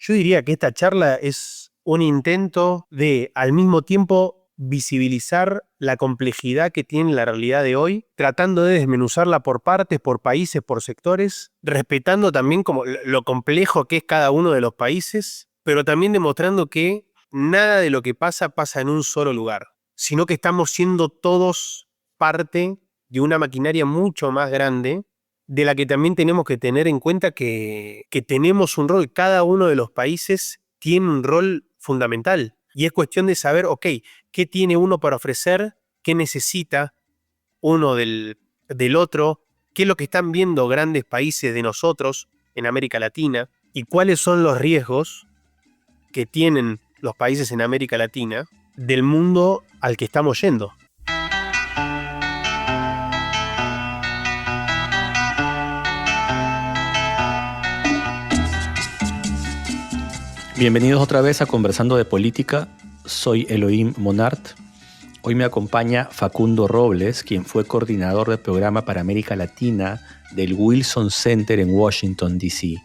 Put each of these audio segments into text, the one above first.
Yo diría que esta charla es un intento de, al mismo tiempo, visibilizar la complejidad que tiene la realidad de hoy, tratando de desmenuzarla por partes, por países, por sectores, respetando también como lo complejo que es cada uno de los países, pero también demostrando que nada de lo que pasa pasa en un solo lugar, sino que estamos siendo todos parte de una maquinaria mucho más grande, de la que también tenemos que tener en cuenta que tenemos un rol, cada uno de los países tiene un rol fundamental. Y es cuestión de saber, ok, qué tiene uno para ofrecer, qué necesita uno del otro, qué es lo que están viendo grandes países de nosotros en América Latina y cuáles son los riesgos que tienen los países en América Latina del mundo al que estamos yendo. Bienvenidos otra vez a Conversando de Política. Soy Elohim Monart. Hoy me acompaña Facundo Robles, quien fue coordinador del programa para América Latina del Wilson Center en Washington, D.C.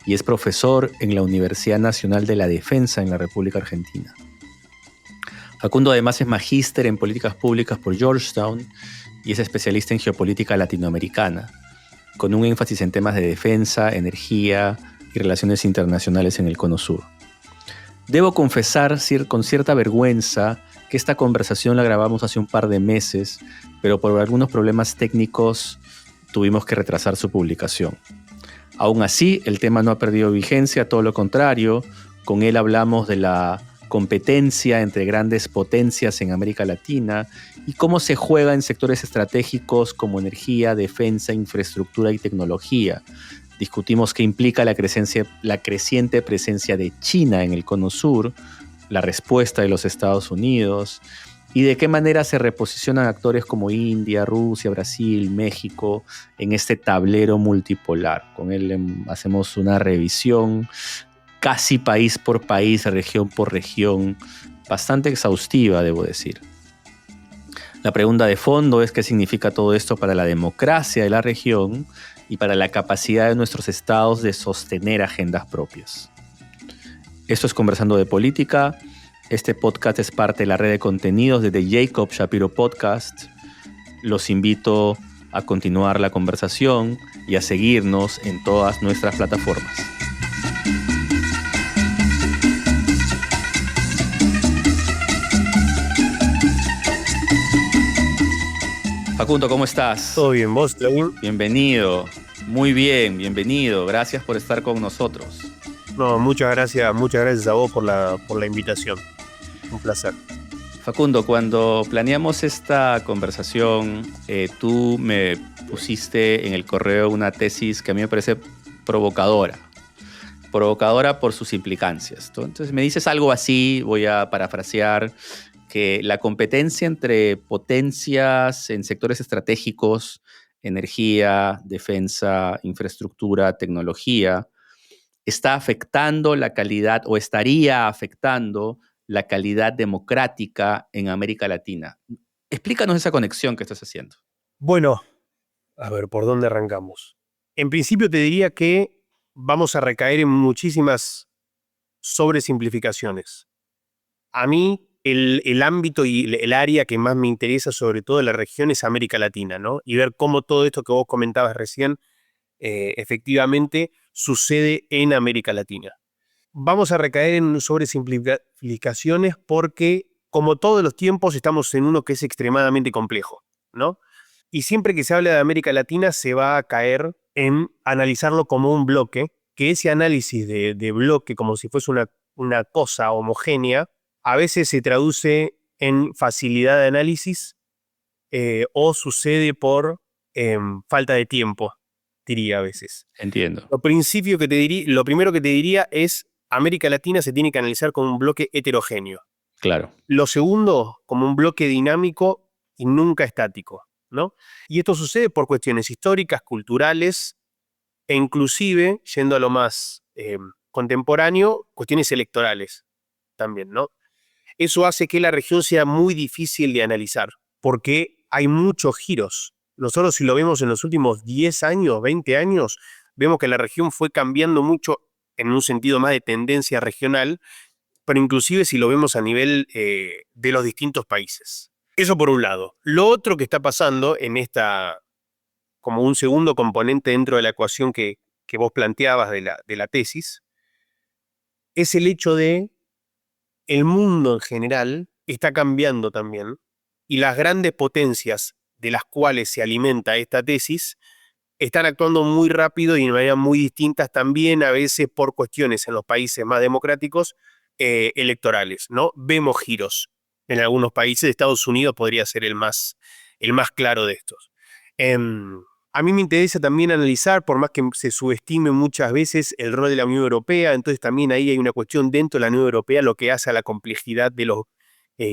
y es profesor en la Universidad Nacional de la Defensa en la República Argentina. Facundo además es magíster en políticas públicas por Georgetown y es especialista en geopolítica latinoamericana, con un énfasis en temas de defensa, energía y relaciones internacionales en el Cono Sur. Debo confesar con cierta vergüenza que esta conversación la grabamos hace un par de meses, pero por algunos problemas técnicos tuvimos que retrasar su publicación. Aún así, el tema no ha perdido vigencia, todo lo contrario. Con él hablamos de la competencia entre grandes potencias en América Latina y cómo se juega en sectores estratégicos como energía, defensa, infraestructura y tecnología. Discutimos qué implica la creciente presencia de China en el Cono Sur, la respuesta de los Estados Unidos y de qué manera se reposicionan actores como India, Rusia, Brasil, México en este tablero multipolar. Con él hacemos una revisión casi país por país, región por región, bastante exhaustiva, debo decir. La pregunta de fondo es qué significa todo esto para la democracia de la región y para la capacidad de nuestros estados de sostener agendas propias. Esto es Conversando de Política. Este podcast es parte de la red de contenidos de The Jacob Shapiro Podcast. Los invito a continuar la conversación y a seguirnos en todas nuestras plataformas. Facundo, ¿cómo estás? ¿Todo bien, vos, Elohim? Bienvenido. Muy bien, bienvenido. Gracias por estar con nosotros. No, muchas gracias a vos por la invitación. Un placer. Facundo, cuando planeamos esta conversación, tú me pusiste en el correo una tesis que a mí me parece provocadora por sus implicancias. Entonces me dices algo así, voy a parafrasear, que la competencia entre potencias en sectores estratégicos, energía, defensa, infraestructura, tecnología, está afectando la calidad o estaría afectando la calidad democrática en América Latina. Explícanos esa conexión que estás haciendo. Bueno, a ver, ¿por dónde arrancamos? En principio te diría que vamos a recaer en muchísimas sobresimplificaciones. A mí, el ámbito y el área que más me interesa, sobre todo en la región, es América Latina, ¿no? Y ver cómo todo esto que vos comentabas recién, efectivamente, sucede en América Latina. Vamos a recaer en sobresimplificaciones porque, como todos los tiempos, estamos en uno que es extremadamente complejo, ¿no? Y siempre que se habla de América Latina se va a caer en analizarlo como un bloque, que ese análisis de bloque, como si fuese una cosa homogénea, a veces se traduce en facilidad de análisis o sucede por falta de tiempo, diría a veces. Entiendo. Lo primero que te diría es América Latina se tiene que analizar como un bloque heterogéneo. Claro. Lo segundo, como un bloque dinámico y nunca estático, ¿no? Y esto sucede por cuestiones históricas, culturales e inclusive, yendo a lo más contemporáneo, cuestiones electorales también, ¿no? Eso hace que la región sea muy difícil de analizar, porque hay muchos giros. Nosotros, si lo vemos en los últimos 10 años, 20 años, vemos que la región fue cambiando mucho en un sentido más de tendencia regional, pero inclusive si lo vemos a nivel de los distintos países. Eso por un lado. Lo otro que está pasando en esta, como un segundo componente dentro de la ecuación que vos planteabas de la tesis, es el hecho de el mundo en general está cambiando también y las grandes potencias de las cuales se alimenta esta tesis están actuando muy rápido y de manera muy distintas también, a veces por cuestiones en los países más democráticos electorales, ¿no? Vemos giros en algunos países. Estados Unidos podría ser el más claro de estos. A mí me interesa también analizar, por más que se subestime muchas veces el rol de la Unión Europea, entonces también ahí hay una cuestión dentro de la Unión Europea, lo que hace a la complejidad de los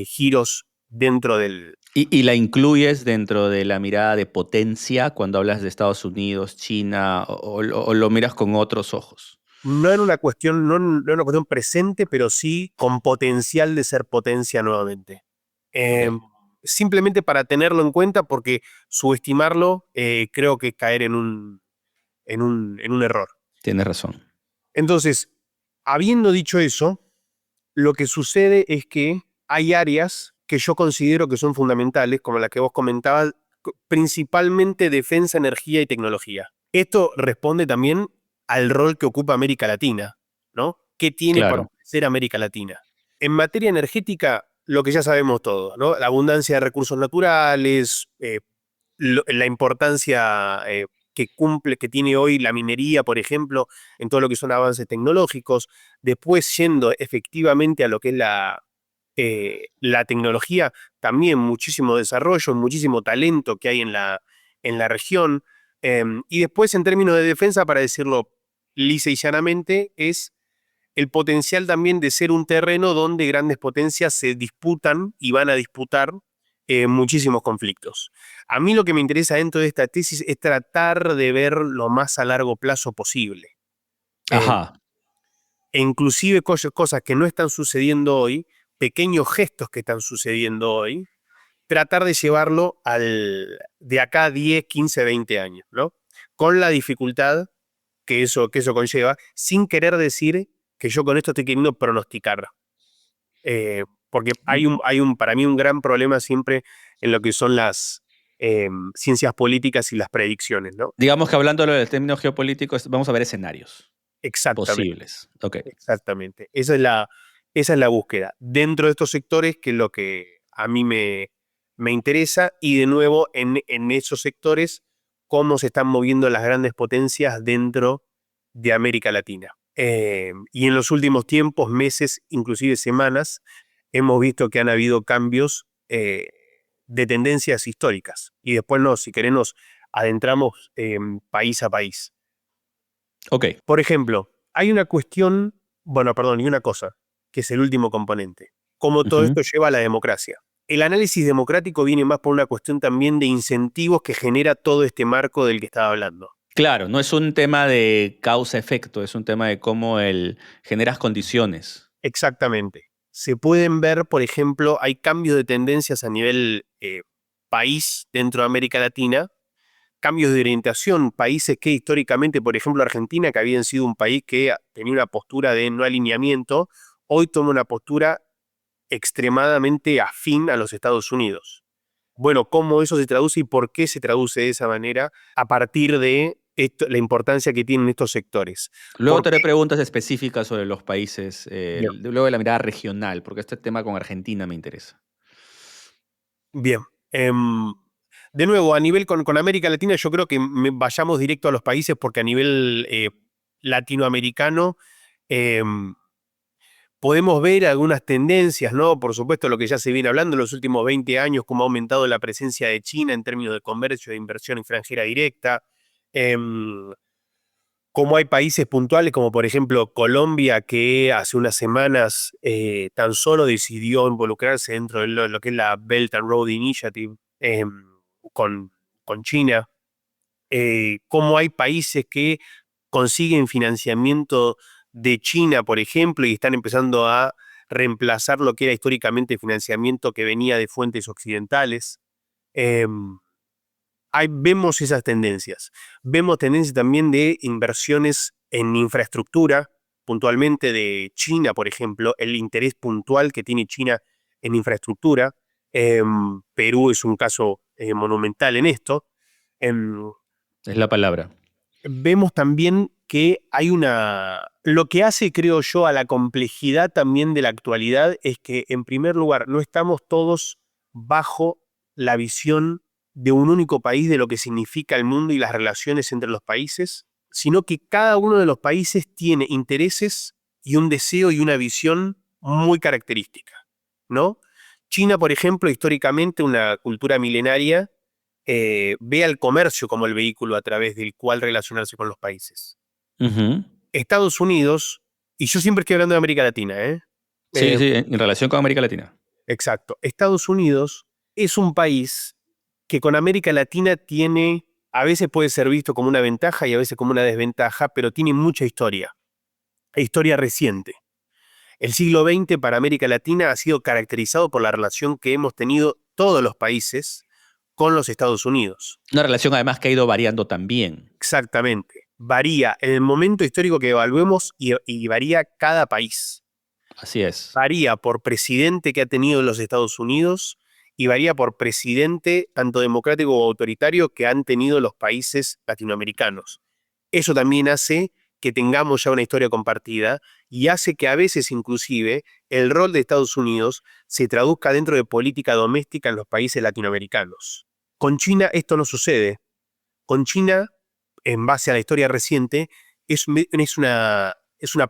giros dentro del... Y la incluyes dentro de la mirada de potencia cuando hablas de Estados Unidos, China, o lo miras con otros ojos. No era una cuestión, no era una cuestión presente, pero sí con potencial de ser potencia nuevamente. Ok, Simplemente para tenerlo en cuenta, porque subestimarlo creo que es caer en un error. tienes razón. Entonces, habiendo dicho eso, lo que sucede es que hay áreas que yo considero que son fundamentales, como la que vos comentabas, principalmente defensa, energía y tecnología. Esto responde también al rol que ocupa América Latina, ¿no? ¿Qué tiene para Claro. ofrecer América Latina? En materia energética, lo que ya sabemos todos, ¿no? La abundancia de recursos naturales, la importancia que tiene hoy la minería, por ejemplo, en todo lo que son avances tecnológicos. Después, yendo efectivamente a lo que es la tecnología, también muchísimo desarrollo, muchísimo talento que hay en la región. Y después, en términos de defensa, para decirlo lisa y llanamente, es el potencial también de ser un terreno donde grandes potencias se disputan y van a disputar muchísimos conflictos. A mí lo que me interesa dentro de esta tesis es tratar de ver lo más a largo plazo posible. Eh, Ajá. e inclusive cosas que no están sucediendo hoy, pequeños gestos que están sucediendo hoy, tratar de llevarlo de acá a 10, 15, 20 años, ¿no? Con la dificultad que eso conlleva, sin querer decir que yo con esto estoy queriendo pronosticar. Porque para mí un gran problema siempre en lo que son las ciencias políticas y las predicciones, ¿no? Digamos que hablando de términos geopolíticos, vamos a ver escenarios Exactamente, posibles. Ok. exactamente. Esa es la búsqueda. Dentro de estos sectores, que es lo que a mí me interesa, y de nuevo en esos sectores, cómo se están moviendo las grandes potencias dentro de América Latina. Y en los últimos tiempos, meses, inclusive semanas, hemos visto que han habido cambios de tendencias históricas. Y después, si queremos, adentramos país a país. Ok. Por ejemplo, hay una cuestión, bueno, perdón, y una cosa, que es el último componente. Cómo todo Ujú. esto lleva a la democracia. El análisis democrático viene más por una cuestión también de incentivos que genera todo este marco del que estaba hablando. Claro, no es un tema de causa-efecto, es un tema de cómo generas condiciones. Exactamente. Se pueden ver, por ejemplo, hay cambios de tendencias a nivel país dentro de América Latina, cambios de orientación, países que históricamente, por ejemplo, Argentina, que habían sido un país que tenía una postura de no alineamiento, hoy toma una postura extremadamente afín a los Estados Unidos. Bueno, ¿cómo eso se traduce y por qué se traduce de esa manera a partir de la importancia que tienen estos sectores? Luego te Porque, haré preguntas específicas sobre los países, bien, luego de la mirada regional, porque este tema con Argentina me interesa. bien. De nuevo, a nivel con América Latina, yo creo que vayamos directo a los países porque a nivel latinoamericano em, podemos ver algunas tendencias, ¿no? Por supuesto, lo que ya se viene hablando en los últimos 20 años, cómo ha aumentado la presencia de China en términos de comercio, de inversión extranjera directa. Em, Cómo hay países puntuales, como por ejemplo Colombia, que hace unas semanas tan solo decidió involucrarse dentro de lo que es la Belt and Road Initiative con, con China. Cómo hay países que consiguen financiamiento de China, por ejemplo, y están empezando a reemplazar lo que era históricamente financiamiento que venía de fuentes occidentales. Em, Vemos esas tendencias. Vemos tendencias también de inversiones en infraestructura, puntualmente de China, por ejemplo, el interés puntual que tiene China en infraestructura. Perú es un caso monumental en esto. Em, Es la palabra. Vemos también que hay lo que hace, creo yo, a la complejidad también de la actualidad es que, en primer lugar, no estamos todos bajo la visión de un único país de lo que significa el mundo y las relaciones entre los países, sino que cada uno de los países tiene intereses y un deseo y una visión muy característica, ¿no? China, por ejemplo, históricamente una cultura milenaria, ve al comercio como el vehículo a través del cual relacionarse con los países. Ujú. Estados Unidos, y yo siempre estoy hablando de América Latina, ¿eh? Sí, Eh, sí, en relación con América Latina. exacto. Estados Unidos es un país que con América Latina tiene, a veces puede ser visto como una ventaja y a veces como una desventaja, pero tiene mucha historia, historia reciente. El siglo XX para América Latina ha sido caracterizado por la relación que hemos tenido todos los países con los Estados Unidos. Una relación además que ha ido variando también. Exactamente. Varía en el momento histórico que evaluemos y varía cada país. Así es. Varía por presidente que ha tenido los Estados Unidos y varía por presidente tanto democrático o autoritario que han tenido los países latinoamericanos. Eso también hace que tengamos ya una historia compartida y hace que a veces inclusive el rol de Estados Unidos se traduzca dentro de política doméstica en los países latinoamericanos. Con China esto no sucede. Con China, en base a la historia reciente, es una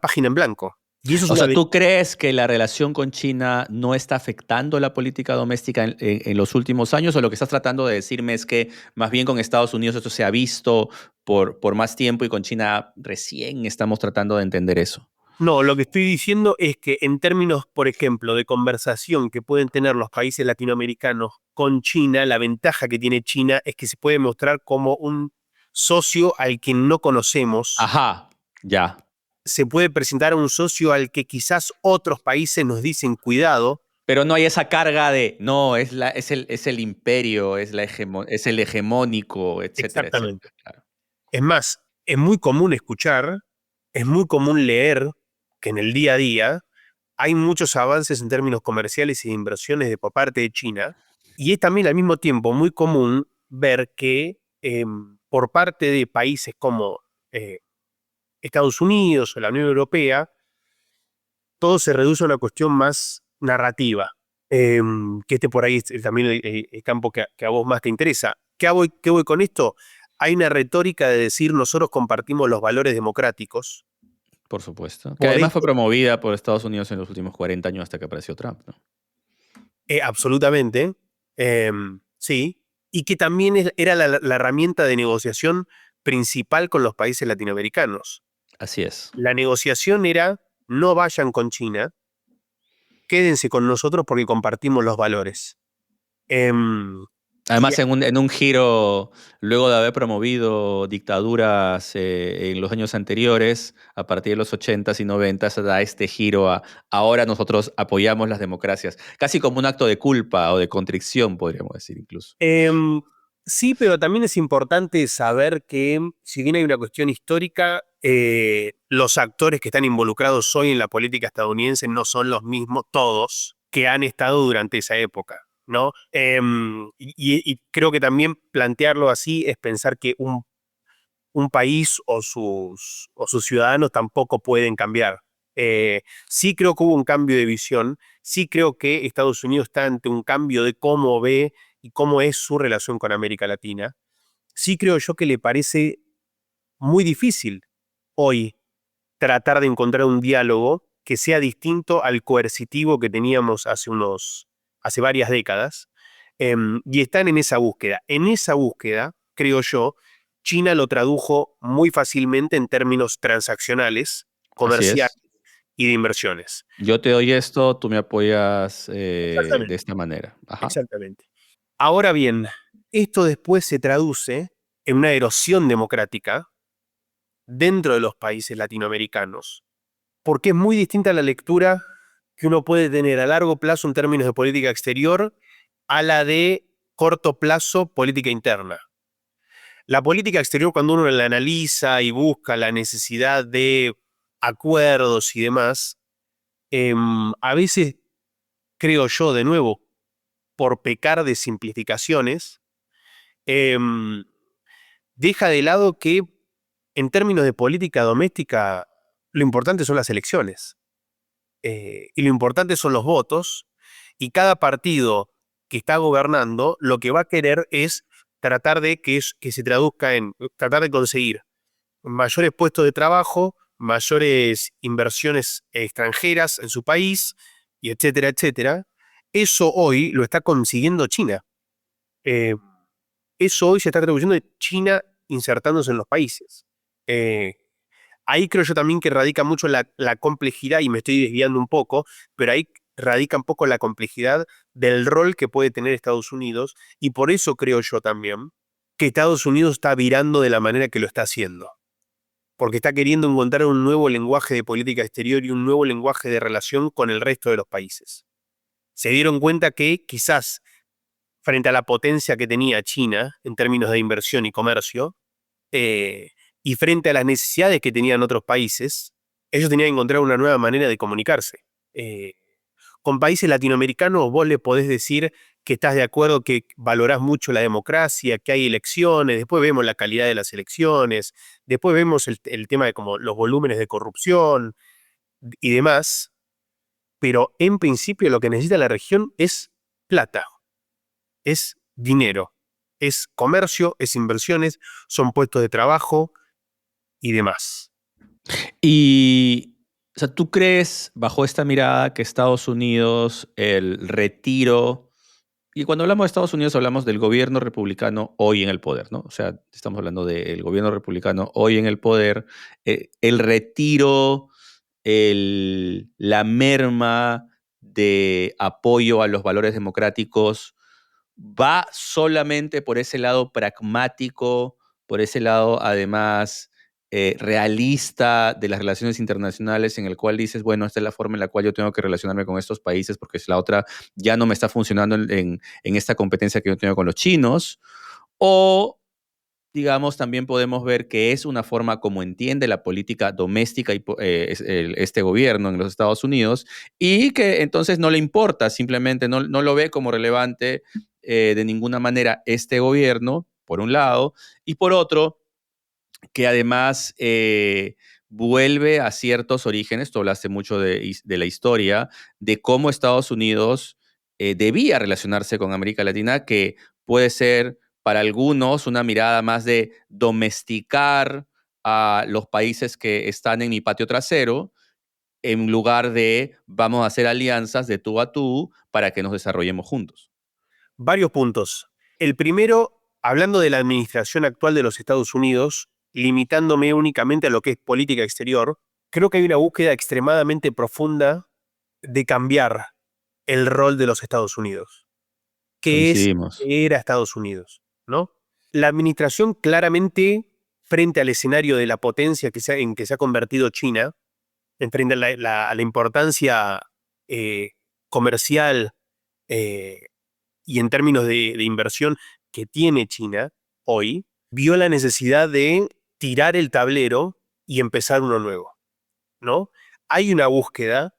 página en blanco. Y eso es O una sea, ¿tú crees que la relación con China no está afectando la política doméstica en los últimos años? ¿O lo que estás tratando de decirme es que más bien con Estados Unidos esto se ha visto por más tiempo y con China recién estamos tratando de entender eso? No, lo que estoy diciendo es que en términos, por ejemplo, de conversación que pueden tener los países latinoamericanos con China, la ventaja que tiene China es que se puede mostrar como un socio al que no conocemos. Ajá, ya. Se puede presentar a un socio al que quizás otros países nos dicen cuidado. Pero no hay esa carga de, no, es el imperio, es el hegemónico, etcétera, Exactamente. etcétera. Claro. Es más, es muy común escuchar, es muy común leer que en el día a día hay muchos avances en términos comerciales y de inversiones por parte de China, y es también al mismo tiempo muy común ver que por parte de países como Estados Unidos o la Unión Europea, todo se reduce a una cuestión más narrativa, que por ahí es también el campo que a vos más te interesa. ¿Qué voy con esto? Hay una retórica de decir nosotros compartimos los valores democráticos. Por supuesto. Que Por además fue esto, promovida por Estados Unidos en los últimos 40 años hasta que apareció Trump, ¿no? absolutamente, sí, y que también era la herramienta de negociación principal con los países latinoamericanos. Así es. La negociación era, no vayan con China, quédense con nosotros porque compartimos los valores. Em, y Además, en un giro, luego de haber promovido dictaduras en los años anteriores, a partir de los 80s y 90s, da este giro a ahora nosotros apoyamos las democracias, casi como un acto de culpa o de contrición, podríamos decir incluso. Em, sí, pero también es importante saber que, si bien hay una cuestión histórica, los actores que están involucrados hoy en la política estadounidense no son los mismos todos que han estado durante esa época, ¿no? Y creo que también plantearlo así es pensar que un país o sus ciudadanos tampoco pueden cambiar. Sí creo que hubo un cambio de visión, sí creo que Estados Unidos está ante un cambio de cómo ve y cómo es su relación con América Latina. Sí creo yo que le parece muy difícil hoy tratar de encontrar un diálogo que sea distinto al coercitivo que teníamos hace varias décadas, y están en esa búsqueda. En esa búsqueda, creo yo, China lo tradujo muy fácilmente en términos transaccionales, Así comerciales es. y de inversiones. Yo te doy esto, tú me apoyas de Exactamente, esta manera. Ajá. exactamente. Ahora bien, esto después se traduce en una erosión democrática dentro de los países latinoamericanos, porque es muy distinta la lectura que uno puede tener a largo plazo en términos de política exterior a la de corto plazo política interna. La política exterior, cuando uno la analiza y busca la necesidad de acuerdos y demás, a veces creo yo, de nuevo, por pecar de simplificaciones, em, deja de lado que en términos de política doméstica lo importante son las elecciones y lo importante son los votos y cada partido que está gobernando lo que va a querer es tratar de que se traduzca en tratar de conseguir mayores puestos de trabajo, mayores inversiones extranjeras en su país, y etcétera, etcétera. Eso hoy lo está consiguiendo China. Eh, Eso hoy se está traduciendo de China insertándose en los países. Eh, Ahí creo yo también que radica mucho la complejidad, y me estoy desviando un poco, pero ahí radica un poco la complejidad del rol que puede tener Estados Unidos, y por eso creo yo también que Estados Unidos está virando de la manera que lo está haciendo, porque está queriendo encontrar un nuevo lenguaje de política exterior y un nuevo lenguaje de relación con el resto de los países. Se dieron cuenta que quizás frente a la potencia que tenía China en términos de inversión y comercio, eh, y frente a las necesidades que tenían otros países, ellos tenían que encontrar una nueva manera de comunicarse. Eh, con países latinoamericanos vos le podés decir que estás de acuerdo, que valorás mucho la democracia, que hay elecciones, después vemos la calidad de las elecciones, después vemos el tema de como los volúmenes de corrupción y demás, pero en principio lo que necesita la región es plata, es dinero, es comercio, es inversiones, son puestos de trabajo y demás. Y, o sea, ¿tú crees, bajo esta mirada, que Estados Unidos, el retiro, y cuando hablamos de Estados Unidos hablamos del gobierno republicano hoy en el poder, ¿no? O sea, estamos hablando del gobierno republicano hoy en el poder, el retiro, la merma de apoyo a los valores democráticos va solamente por ese lado pragmático, por ese lado además realista de las relaciones internacionales en el cual dices, bueno, esta es la forma en la cual yo tengo que relacionarme con estos países porque es la otra ya no me está funcionando en esta competencia que yo tengo con los chinos, o digamos, también podemos ver que es una forma como entiende la política doméstica y, este gobierno en los Estados Unidos y que entonces no le importa, simplemente no lo ve como relevante de ninguna manera este gobierno, por un lado, y por otro, que además vuelve a ciertos orígenes, tú hablaste mucho de la historia, de cómo Estados Unidos debía relacionarse con América Latina, que puede ser para algunos una mirada más de domesticar a los países que están en mi patio trasero, en lugar de vamos a hacer alianzas de tú a tú para que nos desarrollemos juntos. Varios puntos. El primero, hablando de la administración actual de los Estados Unidos, limitándome únicamente a lo que es política exterior, creo que hay una búsqueda extremadamente profunda de cambiar el rol de los Estados Unidos. ¿Qué es, Coincidimos. qué era Estados Unidos? ¿No? La administración claramente, frente al escenario de la potencia en que se ha convertido China, en frente a a la importancia eh, comercial eh, y en términos de inversión que tiene China hoy, vio la necesidad de tirar el tablero y empezar uno nuevo, ¿no? Hay una búsqueda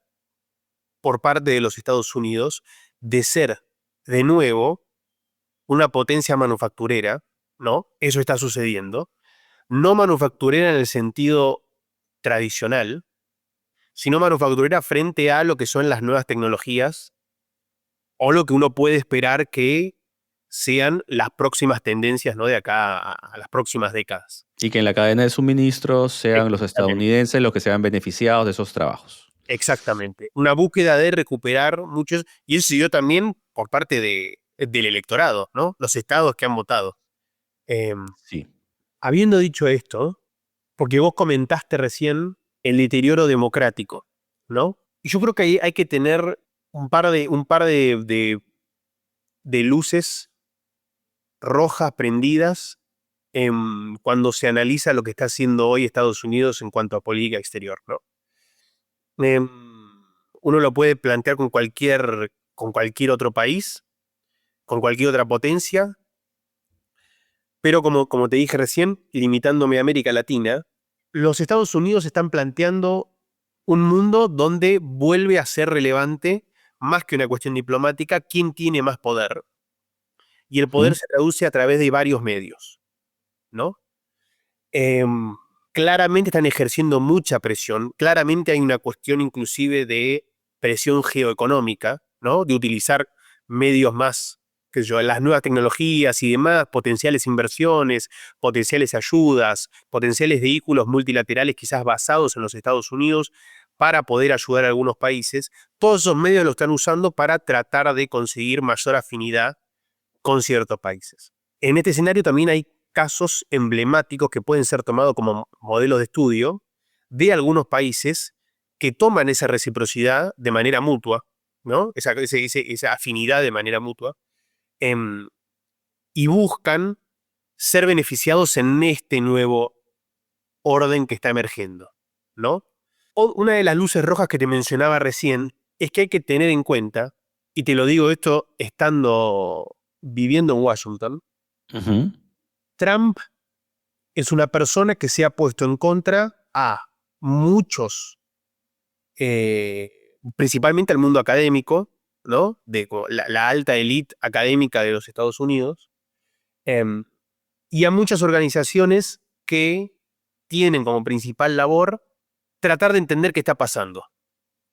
por parte de los Estados Unidos de ser de nuevo una potencia manufacturera, ¿no? Eso está sucediendo. No manufacturera en el sentido tradicional, sino manufacturera frente a lo que son las nuevas tecnologías o lo que uno puede esperar que sean las próximas tendencias, ¿no? De acá a las próximas décadas. Y que en la cadena de suministros sean los Exactamente. estadounidenses los que sean beneficiados de esos trabajos. Exactamente. Una búsqueda de recuperar muchos, y eso se dio también por parte del electorado, ¿no? Los estados que han votado. Sí. Habiendo dicho esto, porque vos comentaste recién el deterioro democrático, ¿no? Y yo creo que ahí hay que tener un par de luces rojas prendidas cuando se analiza lo que está haciendo hoy Estados Unidos en cuanto a política exterior, ¿no? Em, Uno lo puede plantear con cualquier otro país, con cualquier otra potencia, pero como te dije recién, limitándome a América Latina, los Estados Unidos están planteando un mundo donde vuelve a ser relevante, más que una cuestión diplomática, quién tiene más poder. Y el poder Ujú. se traduce a través de varios medios, ¿no? Em, Claramente están ejerciendo mucha presión, claramente hay una cuestión inclusive de presión geoeconómica, ¿no? De utilizar medios más, qué sé yo, las nuevas tecnologías y demás, potenciales inversiones, potenciales ayudas, potenciales vehículos multilaterales quizás basados en los Estados Unidos para poder ayudar a algunos países. Todos esos medios los están usando para tratar de conseguir mayor afinidad con ciertos países. En este escenario también hay casos emblemáticos que pueden ser tomados como modelos de estudio de algunos países que toman esa reciprocidad de manera mutua, ¿no? Esa afinidad de manera mutua, em, y buscan ser beneficiados en este nuevo orden que está emergiendo, ¿no? Una de las luces rojas que te mencionaba recién es que hay que tener en cuenta, y te lo digo esto estando viviendo en Washington, Ujú. Trump es una persona que se ha puesto en contra a muchos, principalmente al mundo académico, ¿no? La alta élite académica de los Estados Unidos, em, y a muchas organizaciones que tienen como principal labor tratar de entender qué está pasando,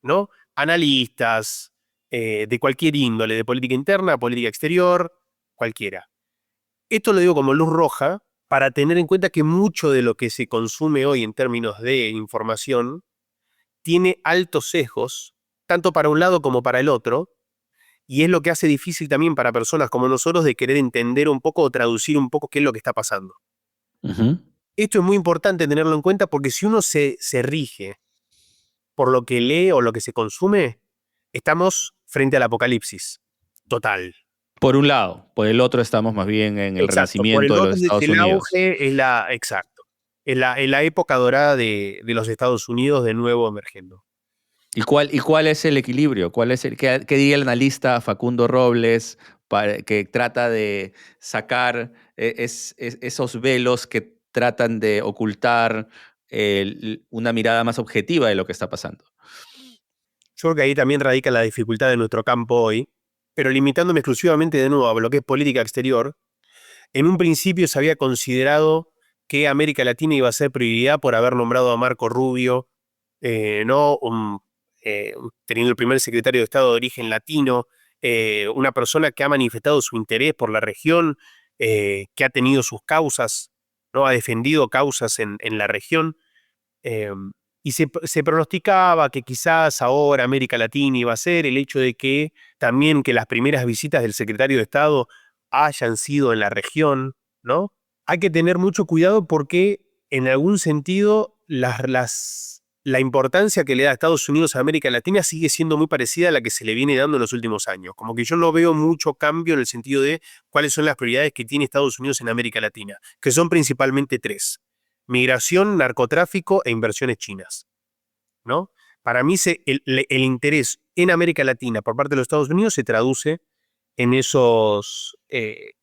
¿no? Analistas de cualquier índole, de política interna, política exterior, cualquiera. Esto lo digo como luz roja para tener en cuenta que mucho de lo que se consume hoy en términos de información tiene altos sesgos, tanto para un lado como para el otro, y es lo que hace difícil también para personas como nosotros de querer entender un poco o traducir un poco qué es lo que está pasando. Ujú. Esto es muy importante tenerlo en cuenta porque si uno se rige por lo que lee o lo que se consume, estamos frente al apocalipsis total. Por un lado, por el otro estamos más bien en el Exacto, por renacimiento el de los otro es Estados el Unidos. auge, exacto, es la época dorada de los Estados Unidos de nuevo emergiendo. ¿Y cuál es el equilibrio? ¿Qué diría el analista Facundo Robles que trata de sacar esos velos que tratan de ocultar una mirada más objetiva de lo que está pasando? Yo creo que ahí también radica la dificultad de nuestro campo hoy, pero limitándome exclusivamente de nuevo a lo que es política exterior, en un principio se había considerado que América Latina iba a ser prioridad por haber nombrado a Marco Rubio, ¿no? Teniendo el primer secretario de Estado de origen latino, una persona que ha manifestado su interés por la región, que ha tenido sus causas, ¿no? Ha defendido causas en la región. eh, y se pronosticaba que quizás ahora América Latina iba a ser el hecho de que también que las primeras visitas del secretario de Estado hayan sido en la región, ¿no? Hay que tener mucho cuidado porque en algún sentido la importancia que le da Estados Unidos a América Latina sigue siendo muy parecida a la que se le viene dando en los últimos años. Como que yo no veo mucho cambio en el sentido de cuáles son las prioridades que tiene Estados Unidos en América Latina, que son principalmente tres: migración, narcotráfico e inversiones chinas, ¿no? Para mí el interés en América Latina por parte de los Estados Unidos se traduce en esos L-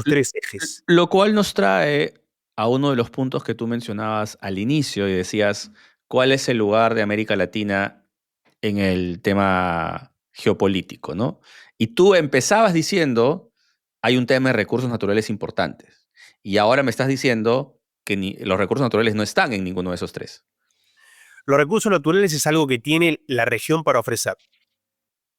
tres ejes. Lo cual nos trae a uno de los puntos que tú mencionabas al inicio y decías, ¿cuál es el lugar de América Latina en el tema geopolítico, ¿no? Y tú empezabas diciendo, hay un tema de recursos naturales importantes. Y ahora me estás diciendo que los recursos naturales no están en ninguno de esos tres. Los recursos naturales es algo que tiene la región para ofrecer.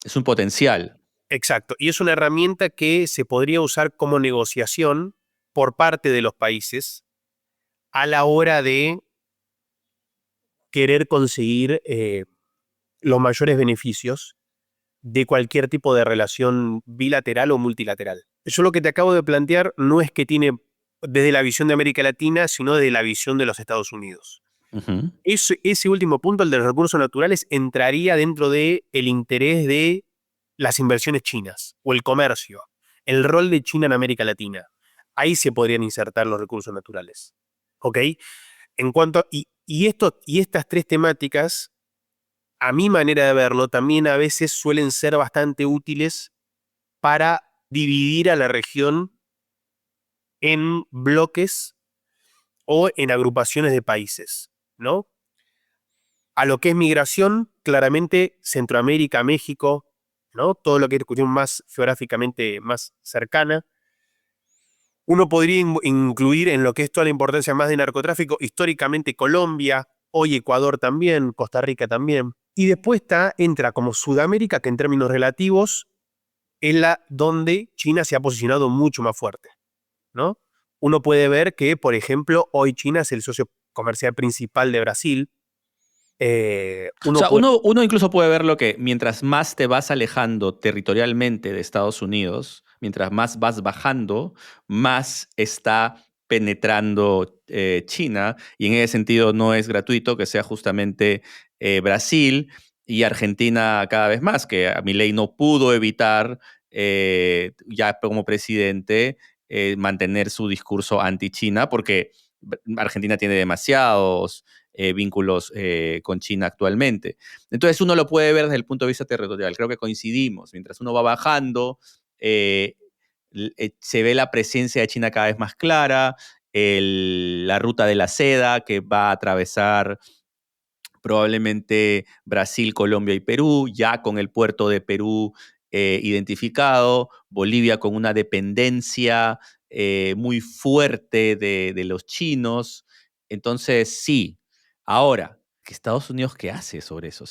Es un potencial. Exacto. Y es una herramienta que se podría usar como negociación por parte de los países a la hora de querer conseguir los mayores beneficios de cualquier tipo de relación bilateral o multilateral. Yo lo que te acabo de plantear no es que tiene desde la visión de América Latina, sino desde la visión de los Estados Unidos. Ujú. Ese último punto, el de los recursos naturales, entraría dentro del interés de las inversiones chinas o el comercio, el rol de China en América Latina. Ahí se podrían insertar los recursos naturales. ¿Ok? Y estas tres temáticas, a mi manera de verlo, también a veces suelen ser bastante útiles para dividir a la región en bloques o en agrupaciones de países. ¿no? A lo que es migración, claramente Centroamérica, México, ¿no? Todo lo que es cuestión más geográficamente más cercana. Uno podría incluir en lo que es toda la importancia más de narcotráfico, históricamente Colombia, hoy Ecuador también, Costa Rica también. Y después entra como Sudamérica, que en términos relativos es la donde China se ha posicionado mucho más fuerte, ¿no? Uno puede ver que, por ejemplo, hoy China es el socio comercial principal de Brasil. O Uno sea, puede, uno incluso puede verlo que mientras más te vas alejando territorialmente de Estados Unidos, mientras más vas bajando, más está penetrando China, y en ese sentido no es gratuito que sea justamente Brasil y Argentina cada vez más, que a Milei no pudo evitar ya como presidente mantener su discurso anti-China porque Argentina tiene demasiados vínculos con China actualmente. Entonces uno lo puede ver desde el punto de vista territorial. Creo que coincidimos. Mientras uno va bajando, se ve la presencia de China cada vez más clara, la ruta de la seda que va a atravesar probablemente Brasil, Colombia y Perú, ya con el puerto de Perú identificado, Bolivia con una dependencia muy fuerte de los chinos. Entonces, sí. Ahora, ¿qué Estados Unidos qué hace sobre eso?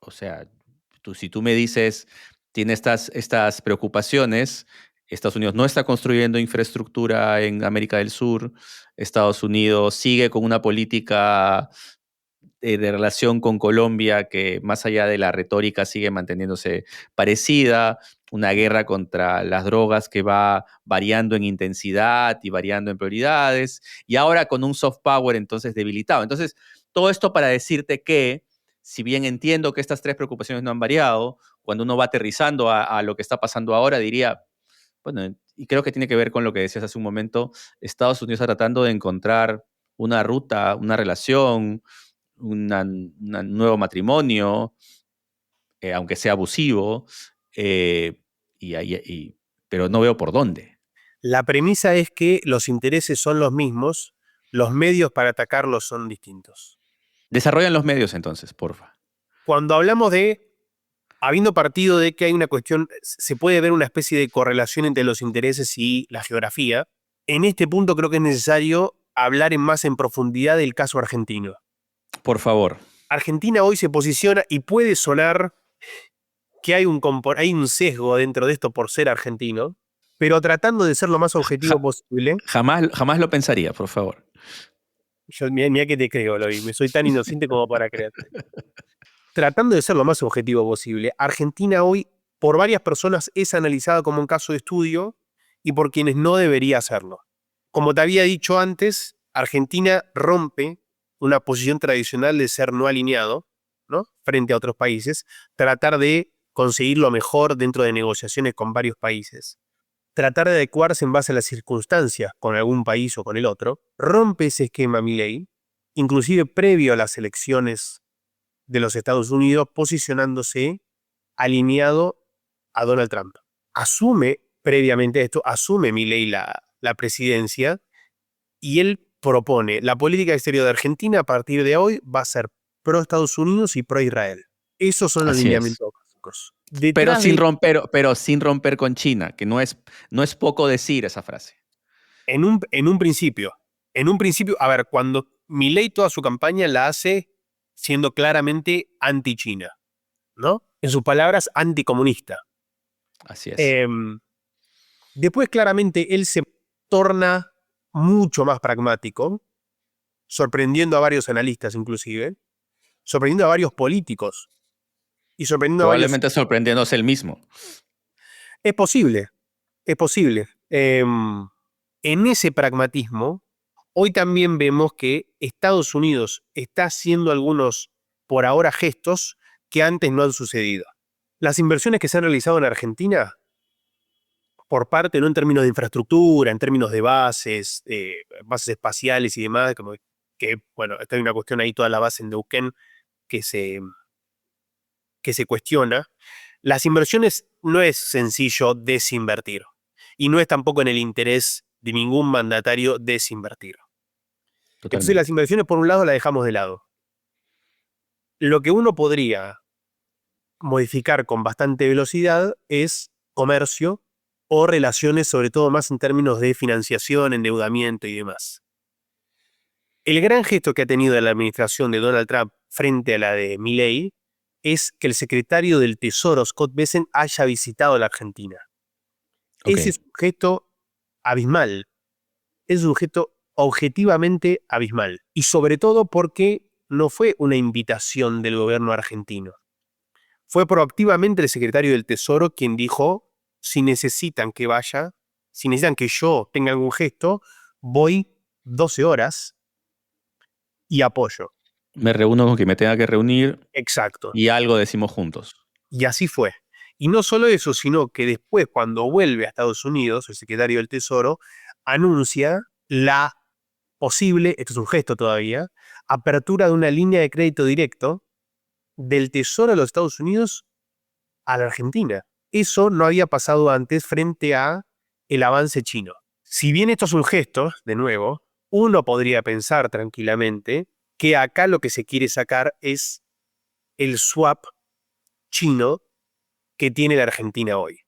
O sea si tú me dices, tiene estas preocupaciones, Estados Unidos no está construyendo infraestructura en América del Sur, Estados Unidos sigue con una política de relación con Colombia que más allá de la retórica sigue manteniéndose parecida, una guerra contra las drogas que va variando en intensidad y variando en prioridades, y ahora con un soft power entonces debilitado. Entonces, todo esto para decirte que, si bien entiendo que estas tres preocupaciones no han variado, cuando uno va aterrizando a lo que está pasando ahora, diría, bueno, y creo que tiene que ver con lo que decías hace un momento, Estados Unidos está tratando de encontrar una ruta, una relación, un nuevo matrimonio, aunque sea abusivo, eh, pero no veo por dónde. la premisa es que los intereses son los mismos, los medios para atacarlos son distintos. Desarrollan los medios entonces, porfa. Cuando hablamos habiendo partido de que hay una cuestión, se puede ver una especie de correlación entre los intereses y la geografía, en este punto creo que es necesario hablar más en profundidad del caso argentino. Por favor. Argentina hoy se posiciona y puede sonar que hay un sesgo dentro de esto por ser argentino, pero tratando de ser lo más objetivo Ja- posible. jamás lo pensaría, por favor. Yo, mira que te creo, Loy, me soy tan inocente como para creerte. Tratando de ser lo más objetivo posible, Argentina hoy, por varias personas, es analizada como un caso de estudio y por quienes no debería hacerlo. Como te había dicho antes, Argentina rompe una posición tradicional de ser no alineado, ¿no? Frente a otros países, tratar de conseguir lo mejor dentro de negociaciones con varios países, tratar de adecuarse en base a las circunstancias con algún país o con el otro, rompe ese esquema Milei, inclusive previo a las elecciones de los Estados Unidos, posicionándose alineado a Donald Trump. Asume, previamente a esto, asume Milei la presidencia y él propone la política exterior de Argentina a partir de hoy va a ser pro Estados Unidos y pro Israel. Esos son los Así es. lineamientos básicos. Detrás Pero sin romper con China, que no es poco decir esa frase. en un principio, a ver, cuando Milei toda su campaña la hace siendo claramente anti-China, ¿no? En sus palabras, anticomunista. Así es. Em, Después, claramente, él se torna mucho más pragmático, sorprendiendo a varios analistas inclusive, sorprendiendo a varios políticos y sorprendiendo a varios... Probablemente sorprendiéndose él mismo. Es posible, es posible. En ese pragmatismo, hoy también vemos que Estados Unidos está haciendo algunos, por ahora, gestos que antes no han sucedido. Las inversiones que se han realizado en Argentina por parte, no en términos de infraestructura, en términos de bases espaciales y demás, como que, bueno, está hay una cuestión ahí, toda la base en Neuquén que se cuestiona. Las inversiones no es sencillo desinvertir y no es tampoco en el interés de ningún mandatario desinvertir. Entonces las totalmente. inversiones por un lado las dejamos de lado. Lo que uno podría modificar con bastante velocidad es comercio o relaciones, sobre todo más en términos de financiación, endeudamiento y demás. El gran gesto que ha tenido la administración de Donald Trump frente a la de Milley es que el secretario del Tesoro, Scott Bessent, haya visitado la Argentina. Ok, Ese es un gesto abismal, es un gesto objetivamente abismal. Y sobre todo porque no fue una invitación del gobierno argentino. Fue proactivamente el secretario del Tesoro quien dijo, si necesitan que vaya, si necesitan que yo tenga algún gesto, voy 12 horas y apoyo. me reúno con quien me tenga que reunir Exacto. y algo decimos juntos. Y así fue. Y no solo eso, sino que después, cuando vuelve a Estados Unidos, el secretario del Tesoro anuncia la posible, esto es un gesto todavía, apertura de una línea de crédito directo del Tesoro de los Estados Unidos a la Argentina. Eso no había pasado antes frente a el avance chino. Si bien esto es un gesto, de nuevo, uno podría pensar tranquilamente que acá lo que se quiere sacar es el swap chino que tiene la Argentina hoy,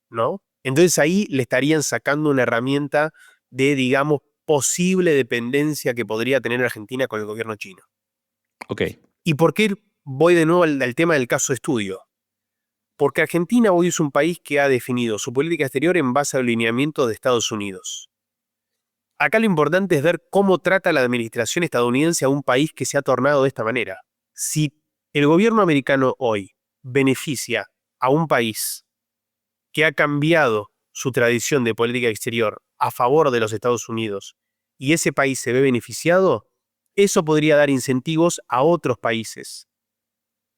¿no? Entonces ahí le estarían sacando una herramienta de, digamos, posible dependencia que podría tener Argentina con el gobierno chino. Ok, ¿Y por qué voy de nuevo al tema del caso de estudio? Porque Argentina hoy es un país que ha definido su política exterior en base al alineamiento de Estados Unidos. Acá lo importante es ver cómo trata la administración estadounidense a un país que se ha tornado de esta manera. Si el gobierno americano hoy beneficia a un país que ha cambiado su tradición de política exterior a favor de los Estados Unidos y ese país se ve beneficiado, eso podría dar incentivos a otros países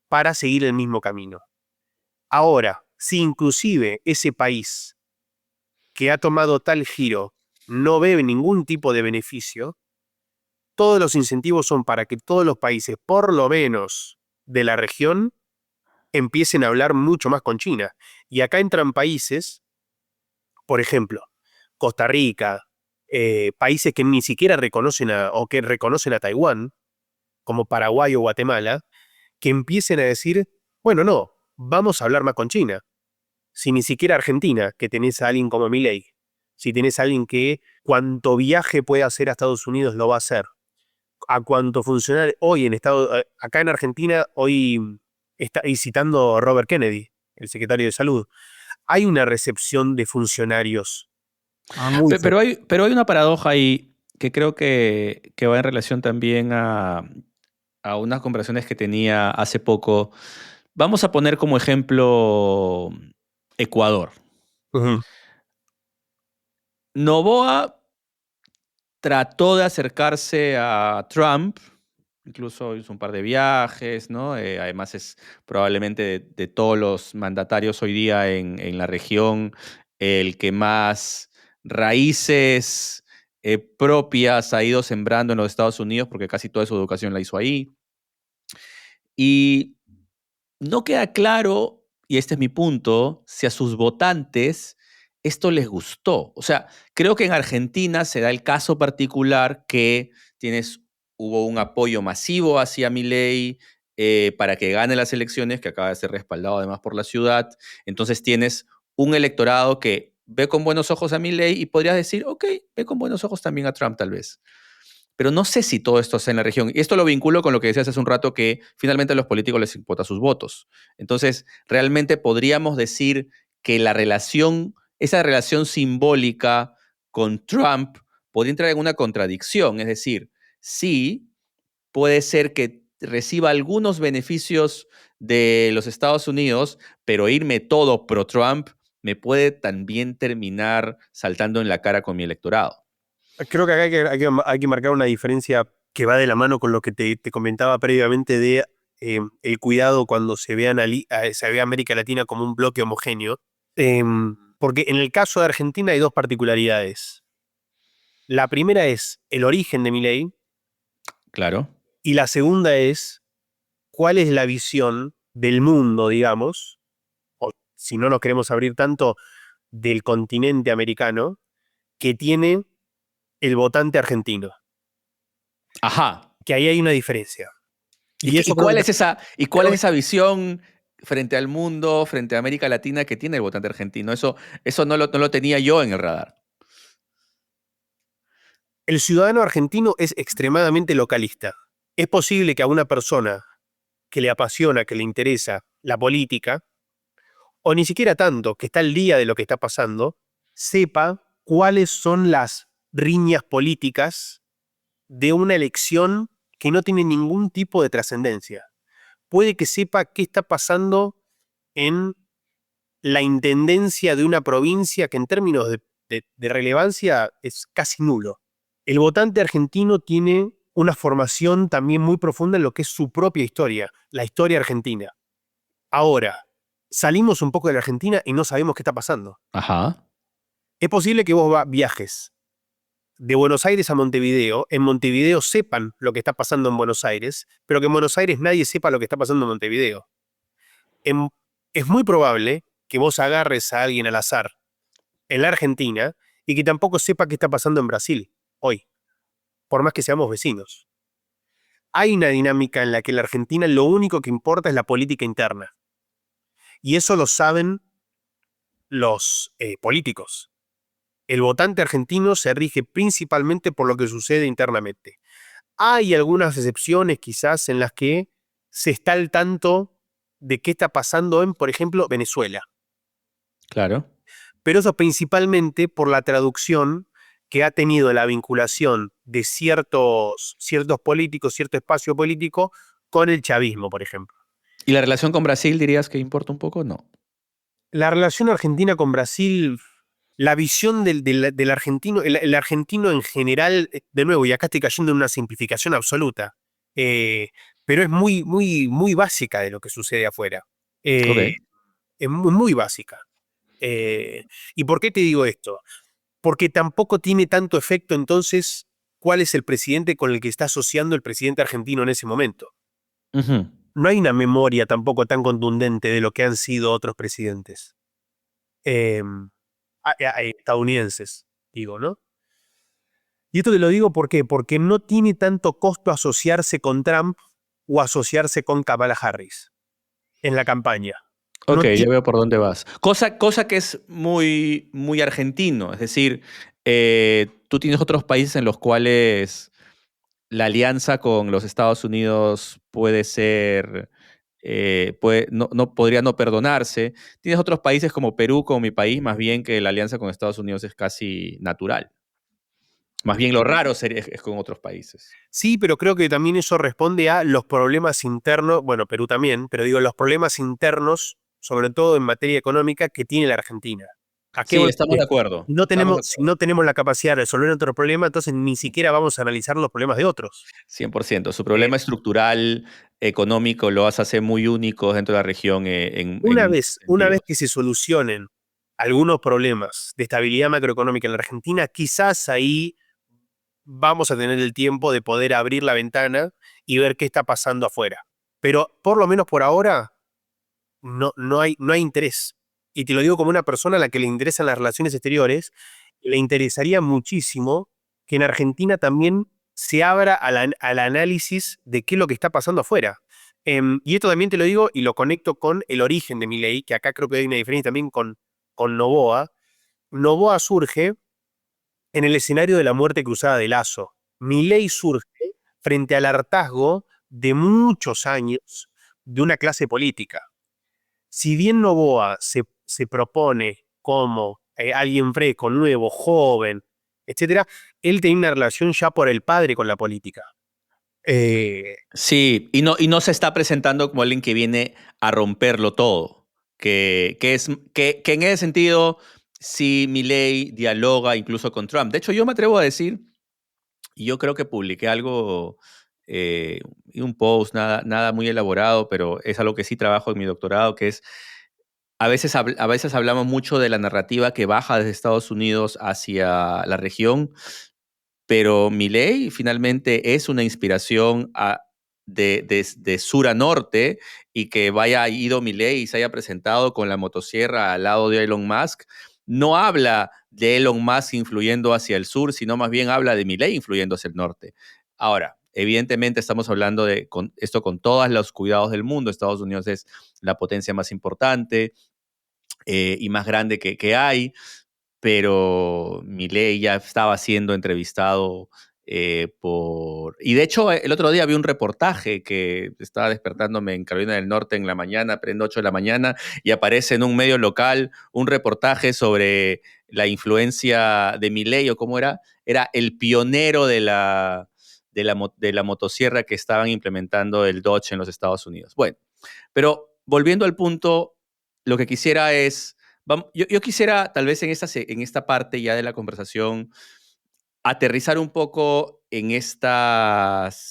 para seguir el mismo camino. Ahora, si inclusive ese país que ha tomado tal giro no ve ningún tipo de beneficio, todos los incentivos son para que todos los países, por lo menos de la región, empiecen a hablar mucho más con China. Y acá entran países, por ejemplo, Costa Rica, países que ni siquiera reconocen o que reconocen a Taiwán, como Paraguay o Guatemala, que empiecen a decir, bueno, no, vamos a hablar más con China. Si ni siquiera Argentina, que tenés a alguien como Milei, si tenés a alguien que cuanto viaje puede hacer a Estados Unidos lo va a hacer, a cuanto funcionar hoy acá en Argentina, hoy está visitando Robert Kennedy, el secretario de Salud. Hay una recepción de funcionarios muy fuerte. Pero hay una paradoja ahí que creo que va en relación también a unas conversaciones que tenía hace poco. Vamos a poner como ejemplo Ecuador. Ujú. Noboa trató de acercarse a Trump, incluso hizo un par de viajes, ¿no? Además es probablemente de todos los mandatarios hoy día en la región el que más raíces propias ha ido sembrando en los Estados Unidos porque casi toda su educación la hizo ahí. Y no queda claro, y este es mi punto, si a sus votantes esto les gustó. O sea, creo que en Argentina se da el caso particular que hubo un apoyo masivo hacia Milei para que gane las elecciones, que acaba de ser respaldado además por la ciudad. Entonces tienes un electorado que ve con buenos ojos a Milei y podrías decir, ok, ve con buenos ojos también a Trump tal vez. Pero no sé si todo esto está en la región. Y esto lo vinculo con lo que decías hace un rato, que finalmente a los políticos les importa sus votos. Entonces, realmente podríamos decir que esa relación simbólica con Trump podría entrar en una contradicción. Es decir, sí, puede ser que reciba algunos beneficios de los Estados Unidos, pero irme todo pro Trump me puede también terminar saltando en la cara con mi electorado. Creo que acá hay que marcar una diferencia que va de la mano con lo que te comentaba previamente de el cuidado cuando se ve a América Latina como un bloque homogéneo. Porque en el caso de Argentina hay dos particularidades. La primera es el origen de Milei Claro. y la segunda es cuál es la visión del mundo, digamos, o si no nos queremos abrir tanto, del continente americano que tiene el votante argentino. Ajá. que ahí hay una diferencia. Y eso creo Cuál que es esa, creo que esa visión frente al mundo, frente a América Latina que tiene el votante argentino? Eso no lo tenía yo en el radar. el ciudadano argentino es extremadamente localista. Es posible que a una persona que le apasiona, que le interesa la política, o ni siquiera tanto, que está al día de lo que está pasando, sepa cuáles son las riñas políticas de una elección que no tiene ningún tipo de trascendencia. Puede que sepa qué está pasando en la intendencia de una provincia que en términos de relevancia es casi nulo. El votante argentino tiene una formación también muy profunda en lo que es su propia historia, la historia argentina. Ahora, salimos un poco de la Argentina y no sabemos qué está pasando. Ajá. Es posible que vos viajes de Buenos Aires a Montevideo, en Montevideo sepan lo que está pasando en Buenos Aires, pero que en Buenos Aires nadie sepa lo que está pasando en Montevideo. En- es muy probable que vos agarres a alguien al azar en la Argentina y que tampoco sepa qué está pasando en Brasil hoy, por más que seamos vecinos. Hay una dinámica en la que en la Argentina lo único que importa es la política interna. Y eso lo saben los políticos. El votante argentino se rige principalmente por lo que sucede internamente. Hay algunas excepciones quizás en las que se está al tanto de qué está pasando en, por ejemplo, Venezuela. Claro. Pero eso principalmente por la traducción que ha tenido la vinculación de ciertos políticos, cierto espacio político, con el chavismo, por ejemplo. ¿Y la relación con Brasil dirías que importa un poco? No. La relación argentina con Brasil, la visión del argentino, el argentino en general, de nuevo, y acá estoy cayendo en una simplificación absoluta, eh, pero es muy, muy, muy básica de lo que sucede afuera. Eh, Ok. es muy, muy básica. Eh, ¿Y por qué te digo esto? Porque tampoco tiene tanto efecto entonces cuál es el presidente con el que está asociando el presidente argentino en ese momento. Ujú. No hay una memoria tampoco tan contundente de lo que han sido otros presidentes eh, estadounidenses, digo, ¿no? Y esto te lo digo ¿por qué? Porque no tiene tanto costo asociarse con Trump o asociarse con Kamala Harris en la campaña. Ok, No ya tiene, veo por dónde vas. Cosa que es muy, muy argentino. Es decir, tú tienes otros países en los cuales la alianza con los Estados Unidos puede ser, podría no perdonarse. Tienes otros países como Perú, como mi país, más bien que la alianza con Estados Unidos es casi natural. Más bien lo raro es con otros países. sí, pero creo que también eso responde a los problemas internos, bueno, Perú también, pero digo los problemas internos, sobre todo en materia económica, que tiene la Argentina. ¿A qué Sí, voy estamos con de esto? acuerdo. No Estamos de si acuerdo. no tenemos la capacidad de resolver otro problema, entonces ni siquiera vamos a analizar los problemas de otros. 100%. Su Eh, problema estructural, económico, lo hace muy único dentro de la región en muchos una vez sentidos. que se solucionen algunos problemas de estabilidad macroeconómica en la Argentina, quizás ahí vamos a tener el tiempo de poder abrir la ventana y ver qué está pasando afuera. Pero por lo menos por ahora no hay interés. Y te lo digo como una persona a la que le interesan las relaciones exteriores, le interesaría muchísimo que en Argentina también se abra al análisis de qué es lo que está pasando afuera. Y esto también te lo digo y lo conecto con el origen de Milei, que acá creo que hay una diferencia también con Noboa. Noboa surge en el escenario de la muerte cruzada de Lazo. Milei surge frente al hartazgo de muchos años de una clase política. Si bien Noboa se propone como alguien fresco, nuevo, joven, etcétera, él tenía una relación ya por el padre con la política. Eh, Sí, y no se está presentando como alguien que viene a romperlo todo. Que en ese sentido, sí, Milei dialoga incluso con Trump. De hecho, yo me atrevo a decir, y yo creo que publiqué algo, eh, un post, nada muy elaborado, pero es algo que sí trabajo en mi doctorado, que es a veces hablamos mucho de la narrativa que baja desde Estados Unidos hacia la región, pero Milei finalmente es una inspiración de sur a norte, y que vaya ido Milei y se haya presentado con la motosierra al lado de Elon Musk, no habla de Elon Musk influyendo hacia el sur, sino más bien habla de Milei influyendo hacia el norte. Ahora, Evidentemente estamos hablando de esto con todos los cuidados del mundo. Estados Unidos es la potencia más importante y más grande que hay, pero Milei ya estaba siendo entrevistado Y de hecho, el otro día vi un reportaje que estaba despertándome en Carolina del Norte en la mañana, prendo 8 de la mañana, y aparece en un medio local un reportaje sobre la influencia de Milei, o cómo era el pionero de la motosierra que estaban implementando el Dodge en los Estados Unidos. Bueno, pero volviendo al punto, lo que quisiera es, yo quisiera tal vez en esta parte ya de la conversación aterrizar un poco en estos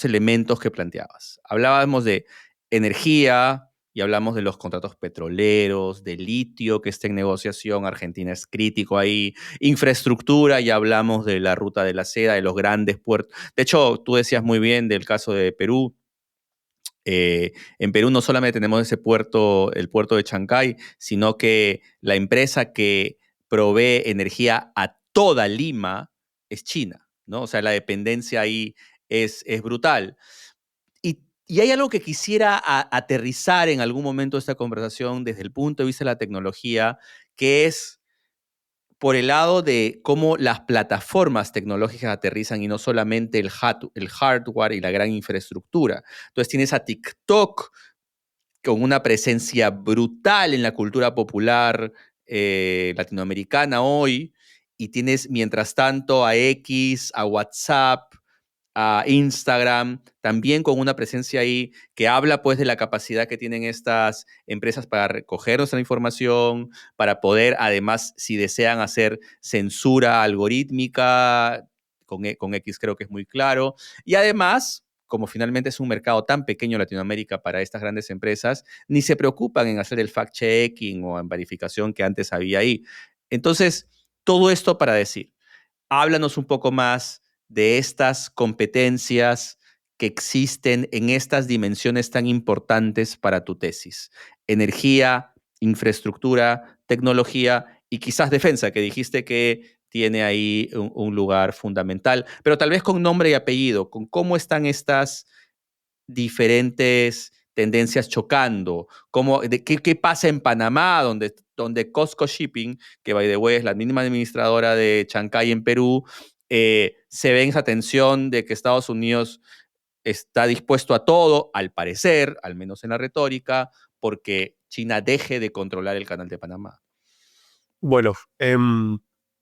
elementos que planteabas. Hablábamos de energía y hablamos de los contratos petroleros, de litio que está en negociación, Argentina es crítico ahí, infraestructura, ya hablamos de la ruta de la seda, de los grandes puertos. De hecho, tú decías muy bien del caso de Perú. En Perú no solamente tenemos ese puerto, el puerto de Chancay, sino que la empresa que provee energía a toda Lima es China, ¿no? O sea, la dependencia ahí es brutal. Y hay algo que quisiera aterrizar en algún momento de esta conversación desde el punto de vista de la tecnología, que es por el lado de cómo las plataformas tecnológicas aterrizan y no solamente el hardware y la gran infraestructura. Entonces tienes a TikTok con una presencia brutal en la cultura popular latinoamericana hoy, y tienes mientras tanto a X, a WhatsApp, a Instagram, también con una presencia ahí que habla pues de la capacidad que tienen estas empresas para recoger nuestra información, para poder además, si desean hacer censura algorítmica, con X creo que es muy claro, y además, como finalmente es un mercado tan pequeño en Latinoamérica para estas grandes empresas, ni se preocupan en hacer el fact-checking o en verificación que antes había ahí. Entonces, todo esto para decir, háblanos un poco más de estas competencias que existen en estas dimensiones tan importantes para tu tesis. Energía, infraestructura, tecnología y quizás defensa, que dijiste que tiene ahí un lugar fundamental, pero tal vez con nombre y apellido, con cómo están estas diferentes tendencias chocando. ¿Qué pasa en Panamá, donde Costco Shipping, que by the way es la mínima administradora de Chancay en Perú, se ve en esa tensión de que Estados Unidos está dispuesto a todo, al parecer, al menos en la retórica, porque China deje de controlar el canal de Panamá? Bueno,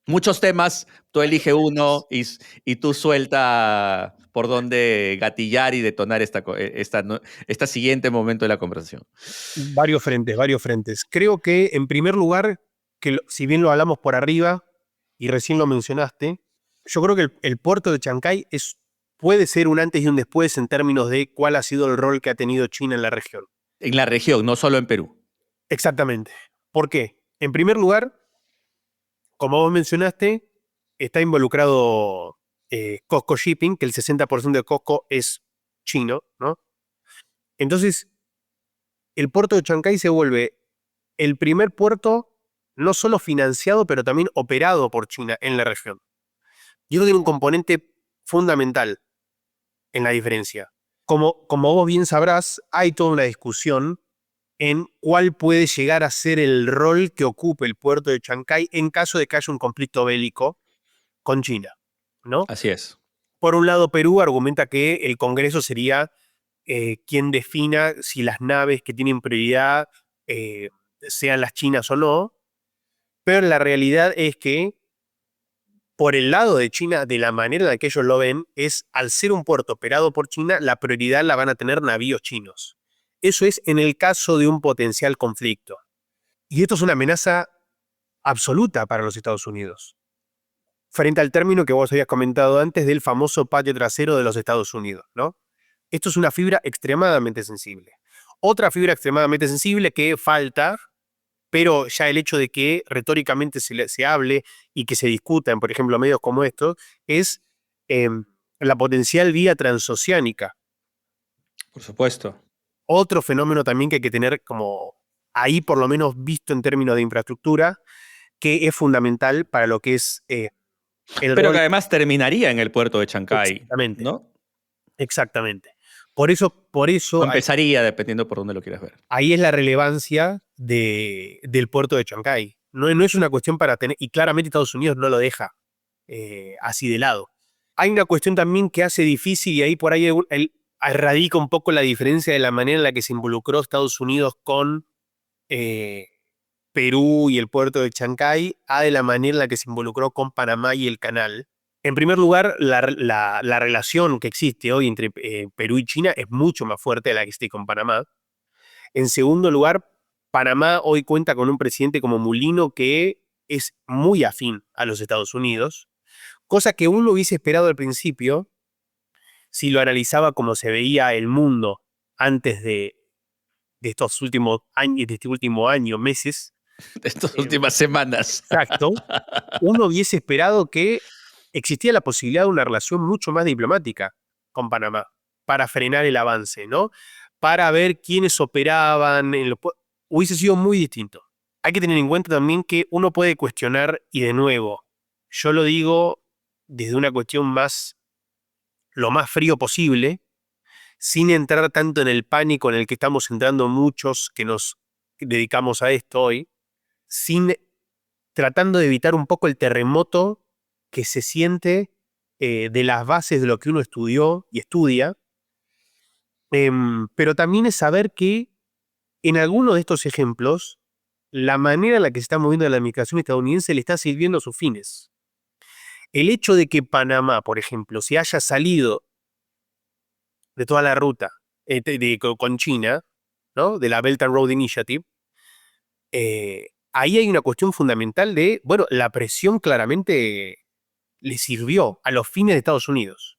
Muchos temas, tú elige uno y tú suelta por dónde gatillar y detonar esta siguiente momento de la conversación. varios frentes, varios frentes. Creo que, en primer lugar, si bien lo hablamos por arriba, y recién lo mencionaste, yo creo que el puerto de Chancay puede ser un antes y un después en términos de cuál ha sido el rol que ha tenido China en la región. En la región, no solo en Perú. Exactamente. ¿Por qué? En primer lugar, como vos mencionaste, está involucrado Costco Shipping, que el 60% de Costco es chino, ¿no? Entonces, el puerto de Chancay se vuelve el primer puerto no solo financiado, pero también operado por China en la región. Y eso tiene un componente fundamental en la diferencia. Como vos bien sabrás, hay toda una discusión en cuál puede llegar a ser el rol que ocupe el puerto de Chancay en caso de que haya un conflicto bélico con China, ¿no? Así es. Por un lado, Perú argumenta que el Congreso sería quien defina si las naves que tienen prioridad sean las chinas o no, pero la realidad es que por el lado de China, de la manera en la que ellos lo ven, es al ser un puerto operado por China, la prioridad la van a tener navíos chinos. Eso es en el caso de un potencial conflicto. Y esto es una amenaza absoluta para los Estados Unidos, frente al término que vos habías comentado antes del famoso patio trasero de los Estados Unidos, ¿no? Esto es una fibra extremadamente sensible. Otra fibra extremadamente sensible que falta, pero ya el hecho de que retóricamente se hable y que se discuta en, por ejemplo, medios como estos, es la potencial vía transoceánica. Por supuesto. Otro fenómeno también que hay que tener como ahí por lo menos visto en términos de infraestructura, que es fundamental para lo que es el Pero rol. que además terminaría en el puerto de Chancay, Exactamente. ¿no? Exactamente. Por eso O empezaría, dependiendo por dónde lo quieras ver. ahí es la relevancia del puerto de Chancay. No es una cuestión para tener, y claramente Estados Unidos no lo deja así de lado. Hay una cuestión también que hace difícil, y ahí por ahí radica un poco la diferencia de la manera en la que se involucró Estados Unidos con eh, Perú y el puerto de Chancay, a de la manera en la que se involucró con Panamá y el canal. En primer lugar, la relación que existe hoy entre Perú y China es mucho más fuerte de la que existe con Panamá. En segundo lugar, Panamá hoy cuenta con un presidente como Mulino que es muy afín a los Estados Unidos, cosa que uno hubiese esperado al principio si lo analizaba como se veía el mundo antes de estos últimos años, de este último año, meses. Estas Eh, últimas semanas. exacto. Uno hubiese esperado que existía la posibilidad de una relación mucho más diplomática con Panamá para frenar el avance, ¿no? Para ver quiénes operaban hubiese sido muy distinto. Hay que tener en cuenta también que uno puede cuestionar, y de nuevo, yo lo digo desde una cuestión lo más frío posible, sin entrar tanto en el pánico en el que estamos entrando muchos que nos dedicamos a esto hoy, sin tratando de evitar un poco el terremoto que se siente de las bases de lo que uno estudió y estudia, pero también es saber que en alguno de estos ejemplos, la manera en la que se está moviendo la administración estadounidense le está sirviendo a sus fines. El hecho de que Panamá, por ejemplo, se haya salido de toda la ruta con China, ¿no? De la Belt and Road Initiative, ahí hay una cuestión fundamental de, bueno, la presión claramente le sirvió a los fines de Estados Unidos.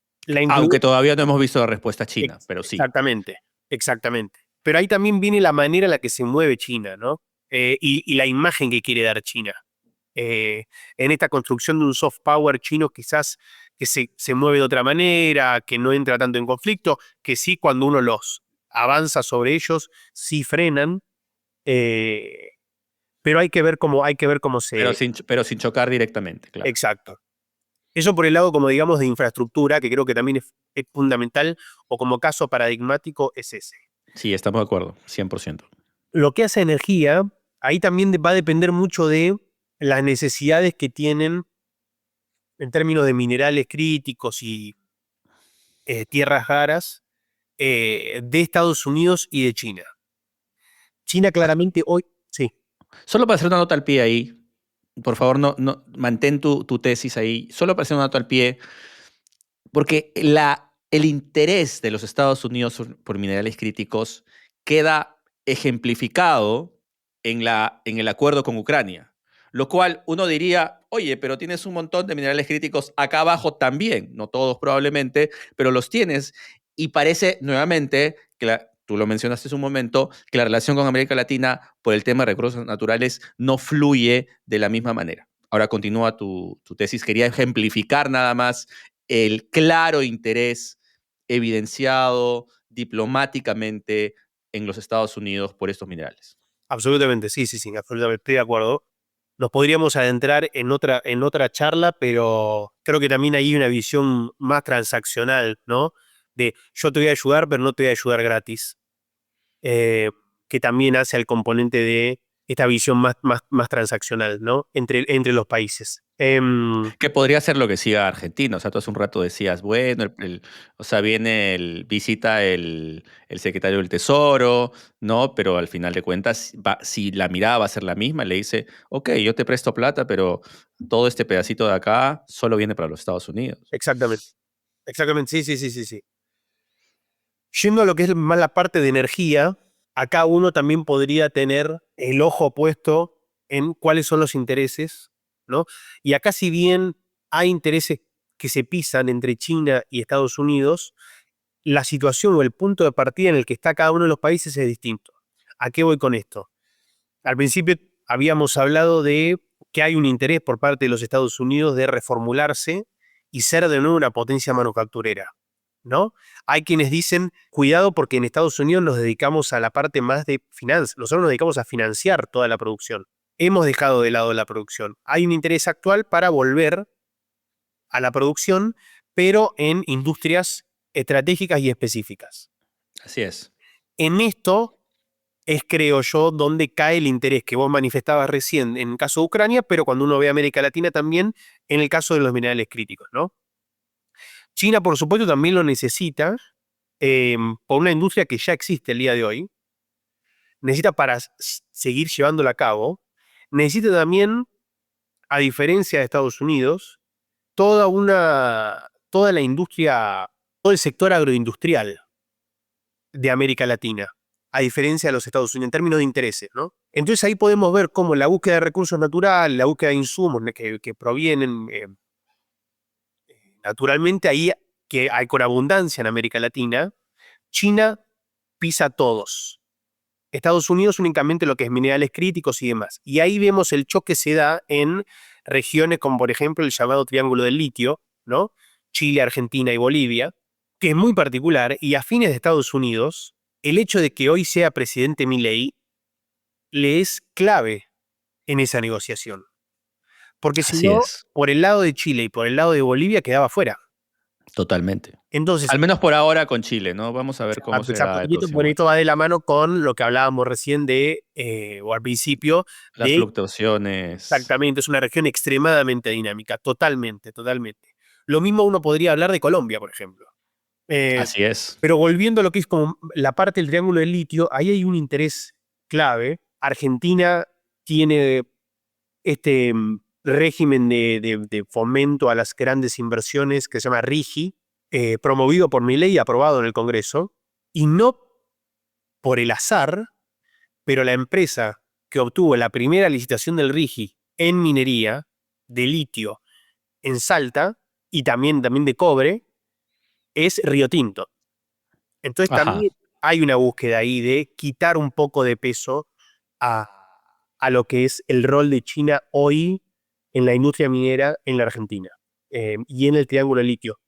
Aunque todavía no hemos visto la respuesta china, pero sí. Exactamente, exactamente. Pero ahí también viene la manera en la que se mueve China, ¿no? Y la imagen que quiere dar China. En esta construcción de un soft power chino quizás que se mueve de otra manera, que no entra tanto en conflicto, que sí cuando uno los avanza sobre ellos, sí frenan, eh, pero hay que ver cómo Pero se... sin chocar directamente, claro. Exacto. Eso por el lado, como digamos, de infraestructura, que creo que también es fundamental, o como caso paradigmático es ese. Sí, estamos de acuerdo, 100%. Lo que hace energía, ahí también va a depender mucho de las necesidades que tienen en términos de minerales críticos y tierras raras de Estados Unidos y de China. China claramente hoy, sí, Solo para hacer una nota al pie ahí, por favor, mantén tu tesis ahí. Solo para hacer una nota al pie, porque el interés de los Estados Unidos por minerales críticos queda ejemplificado en el acuerdo con Ucrania. Lo cual uno diría, oye, pero tienes un montón de minerales críticos acá abajo también, no todos probablemente, pero los tienes. Y parece nuevamente que tú lo mencionaste hace un momento, que la relación con América Latina por el tema de recursos naturales no fluye de la misma manera. Ahora continúa tu tesis. Quería ejemplificar nada más el claro interés evidenciado diplomáticamente en los Estados Unidos por estos minerales. absolutamente, sí, sí, sí, absolutamente, estoy de acuerdo. Nos podríamos adentrar en otra charla, pero creo que también hay una visión más transaccional, ¿no? De yo te voy a ayudar, pero no te voy a ayudar gratis. Que también hace al componente de esta visión más transaccional, ¿no? Entre los países. Que podría ser lo que siga Argentina. O sea, tú hace un rato decías, bueno, o sea, visita el secretario del Tesoro, ¿no? Pero al final de cuentas, si la mirada va a ser la misma, le dice, ok, yo te presto plata, pero todo este pedacito de acá solo viene para los Estados Unidos. Exactamente, exactamente, sí, sí, sí, sí, sí. Yendo a lo que es más la parte de energía, acá uno también podría tener el ojo puesto en cuáles son los intereses, ¿no? Y acá si bien hay intereses que se pisan entre China y Estados Unidos, la situación o el punto de partida en el que está cada uno de los países es distinto. ¿A qué voy con esto? Al principio habíamos hablado de que hay un interés por parte de los Estados Unidos de reformularse y ser de nuevo una potencia manufacturera, ¿no? Hay quienes dicen, cuidado porque en Estados Unidos nos dedicamos a la parte más de finanzas, nosotros nos dedicamos a financiar toda la producción. Hemos dejado de lado la producción. Hay un interés actual para volver a la producción, pero en industrias estratégicas y específicas. Así es. En esto es, creo yo, donde cae el interés que vos manifestabas recién en el caso de Ucrania, pero cuando uno ve a América Latina también en el caso de los minerales críticos, ¿no? China, por supuesto, también lo necesita por una industria que ya existe el día de hoy. Necesita para seguir llevándola a cabo. Necesita también, a diferencia de Estados Unidos, toda la industria, todo el sector agroindustrial de América Latina, a diferencia de los Estados Unidos, en términos de intereses, ¿no? Entonces ahí podemos ver cómo la búsqueda de recursos naturales, la búsqueda de insumos que provienen naturalmente ahí, que hay con abundancia en América Latina, China pisa a todos. Estados Unidos únicamente lo que es minerales críticos y demás. Y ahí vemos el choque se da en regiones como por ejemplo el llamado Triángulo del Litio, ¿no? Chile, Argentina y Bolivia, que es muy particular, y a fines de Estados Unidos, el hecho de que hoy sea presidente Milei le es clave en esa negociación. Porque si Así no, es. por el lado de Chile y por el lado de Bolivia quedaba fuera. Totalmente. Entonces, Al menos por ahora con Chile, ¿no? Vamos a ver cómo será el próximo bueno, año. esto va de la mano con lo que hablábamos recién de, o al principio, Las de fluctuaciones. exactamente, es una región extremadamente dinámica, totalmente, totalmente. Lo mismo uno podría hablar de Colombia, por ejemplo. Eh, Así es. pero volviendo a lo que es como la parte del triángulo del litio, ahí hay un interés clave. Argentina tiene este régimen de fomento a las grandes inversiones que se llama RIGI, promovido por Milei y aprobado en el Congreso, y no por el azar, pero la empresa que obtuvo la primera licitación del RIGI en minería de litio en Salta y también de cobre es Río Tinto. Entonces Ajá. también hay una búsqueda ahí de quitar un poco de peso a, a lo que es el rol de China hoy en la industria minera en la Argentina y en el Triángulo del Litio.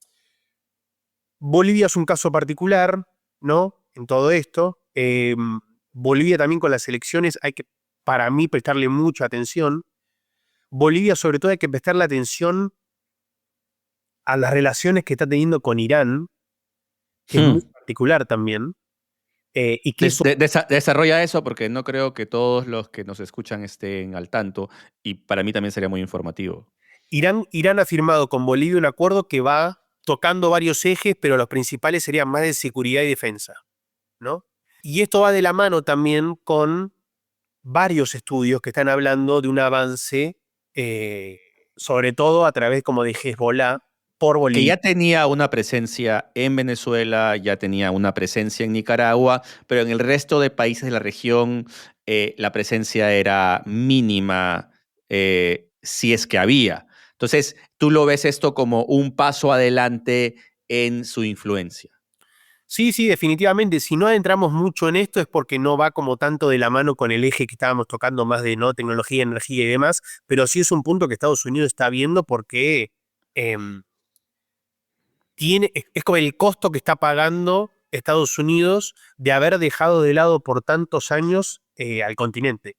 Bolivia es un caso particular, ¿no? En todo esto. Bolivia también con las elecciones hay que, para mí, prestarle mucha atención. Bolivia, sobre todo, hay que prestarle atención a las relaciones que está teniendo con Irán, que es muy Hmm. particular también, y que eso, Desarrolla eso porque no creo que todos los que nos escuchan estén al tanto y para mí también sería muy informativo. Irán ha firmado con Bolivia un acuerdo que va tocando varios ejes, pero los principales serían más de seguridad y defensa, ¿no? Y esto va de la mano también con varios estudios que están hablando de un avance, eh, sobre todo a través como de Hezbollah por Que Bolivia. ya tenía una presencia en Venezuela, ya tenía una presencia en Nicaragua, pero en el resto de países de la región la presencia era mínima, si es que había. Entonces, tú lo ves esto como un paso adelante en su influencia. Sí, sí, definitivamente. Si no adentramos mucho en esto es porque no va como tanto de la mano con el eje que estábamos tocando más de no tecnología, energía y demás, pero sí es un punto que Estados Unidos está viendo porque em, es como el costo que está pagando Estados Unidos de haber dejado de lado por tantos años al continente.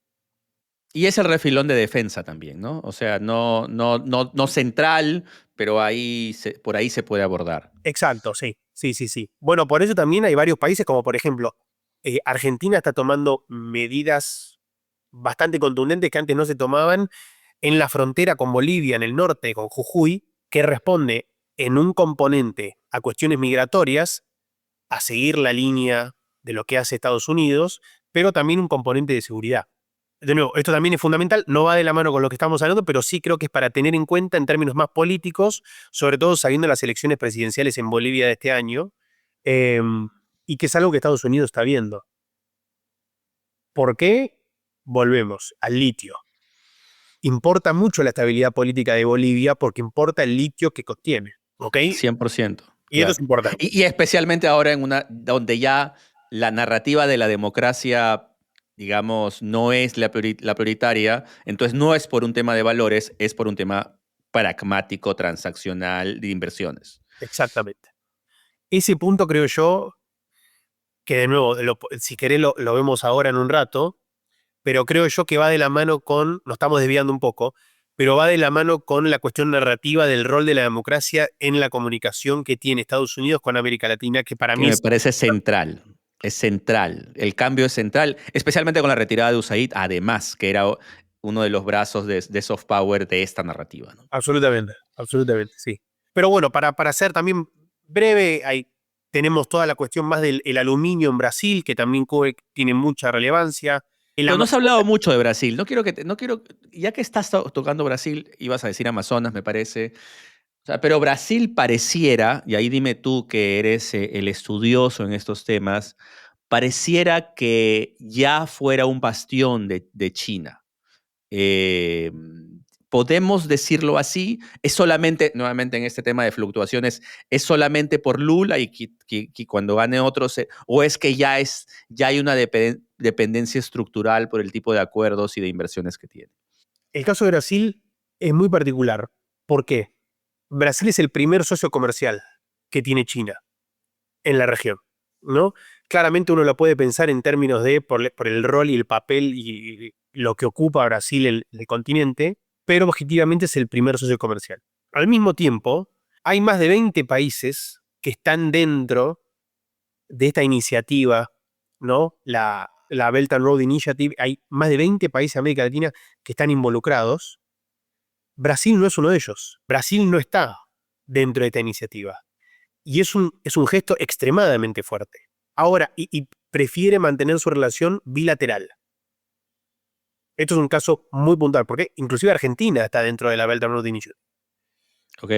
Y es el refilón de defensa también, ¿no? O sea, no central, pero por ahí se puede abordar. Exacto, sí, sí, sí, sí. Bueno, por eso también hay varios países, como por ejemplo, Argentina está tomando medidas bastante contundentes que antes no se tomaban en la frontera con Bolivia, en el norte, con Jujuy, que responde en un componente a cuestiones migratorias, a seguir la línea de lo que hace Estados Unidos, pero también un componente de seguridad. De nuevo, esto también es fundamental, no va de la mano con lo que estamos hablando, pero sí creo que es para tener en cuenta en términos más políticos, sobre todo sabiendo las elecciones presidenciales en Bolivia de este año, eh, y que es algo que Estados Unidos está viendo. ¿Por qué? Volvemos al litio. Importa mucho la estabilidad política de Bolivia porque importa el litio que contiene, ¿ok? 100%, Y esto es claro. importante. Y especialmente ahora en una donde ya la narrativa de la democracia, digamos, no es la prioritaria, entonces no es por un tema de valores, es por un tema pragmático, transaccional, de inversiones. Exactamente. Ese punto creo yo que de nuevo, si querés lo vemos ahora en un rato, pero creo yo que va de la mano con, nos estamos desviando un poco, pero va de la mano con la cuestión narrativa del rol de la democracia en la comunicación que tiene Estados Unidos con América Latina, que para Que mí me es... parece central. Es central. El cambio es central, especialmente con la retirada de USAID, además, que era uno de los brazos de soft power de esta narrativa, ¿no? Absolutamente, absolutamente, sí. Pero bueno, para ser también breve, tenemos toda la cuestión más del el aluminio en Brasil, que también tiene mucha relevancia. El Pero no se ha Amazonas, hablado mucho de Brasil. No quiero, ya que estás tocando Brasil, ibas a decir Amazonas, me parece. O sea, pero Brasil pareciera, y ahí dime tú que eres el estudioso en estos temas, pareciera que ya fuera un bastión de China. Eh, ¿Podemos decirlo así? ¿Es solamente, nuevamente en este tema de fluctuaciones, es solamente por Lula y que cuando gane otros, o es que ya hay una dependencia estructural por el tipo de acuerdos y de inversiones que tiene? el caso de Brasil es muy particular. ¿Por qué? Brasil es el primer socio comercial que tiene China en la región, ¿no? Claramente uno lo puede pensar en términos de por el rol y el papel y lo que ocupa Brasil el continente, pero objetivamente es el primer socio comercial. Al mismo tiempo, hay más de 20 países que están dentro de esta iniciativa, ¿no? La Belt and Road Initiative. Hay más de 20 países de América Latina que están involucrados. Brasil no es uno de ellos. Brasil no está dentro de esta iniciativa. Y es un gesto extremadamente fuerte. Ahora, y prefiere mantener su relación bilateral. Esto es un caso muy puntual, porque inclusive Argentina está dentro de la Belt and Road Initiative. Ok.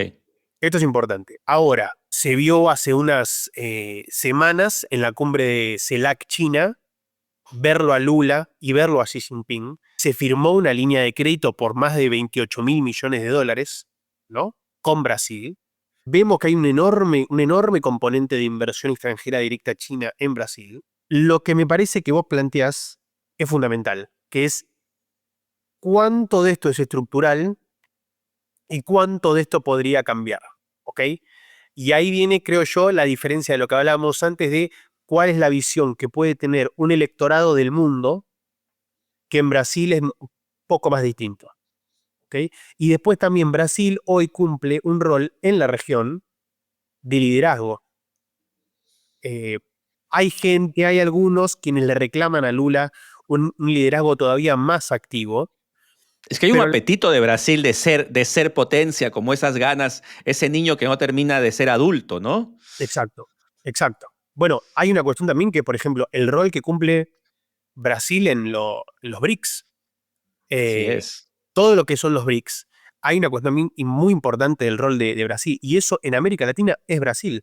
Esto es importante. Ahora, se vio hace unas semanas en la cumbre de CELAC China, verlo a Lula y verlo a Xi Jinping. Se firmó una línea de crédito por más de 28.000 millones de dólares, ¿no? Con Brasil. Vemos que hay un enorme componente de inversión extranjera directa a China en Brasil. Lo que me parece que vos planteás es fundamental, que es cuánto de esto es estructural y cuánto de esto podría cambiar, ¿ok? Y ahí viene, creo yo, la diferencia de lo que hablábamos antes de cuál es la visión que puede tener un electorado del mundo, que en Brasil es un poco más distinto, ¿ok? Y después también Brasil hoy cumple un rol en la región de liderazgo. Eh, hay algunos quienes le reclaman a Lula un liderazgo todavía más activo, Es que hay un pero apetito de Brasil de ser potencia, como esas ganas, ese niño que no termina de ser adulto, ¿no? exacto, exacto. Bueno, hay una cuestión también que, por ejemplo, el rol que cumple Brasil en los BRICS, Así eh, es. todo lo que son los BRICS, hay una cuestión también muy importante del rol de Brasil, y eso en América Latina es Brasil.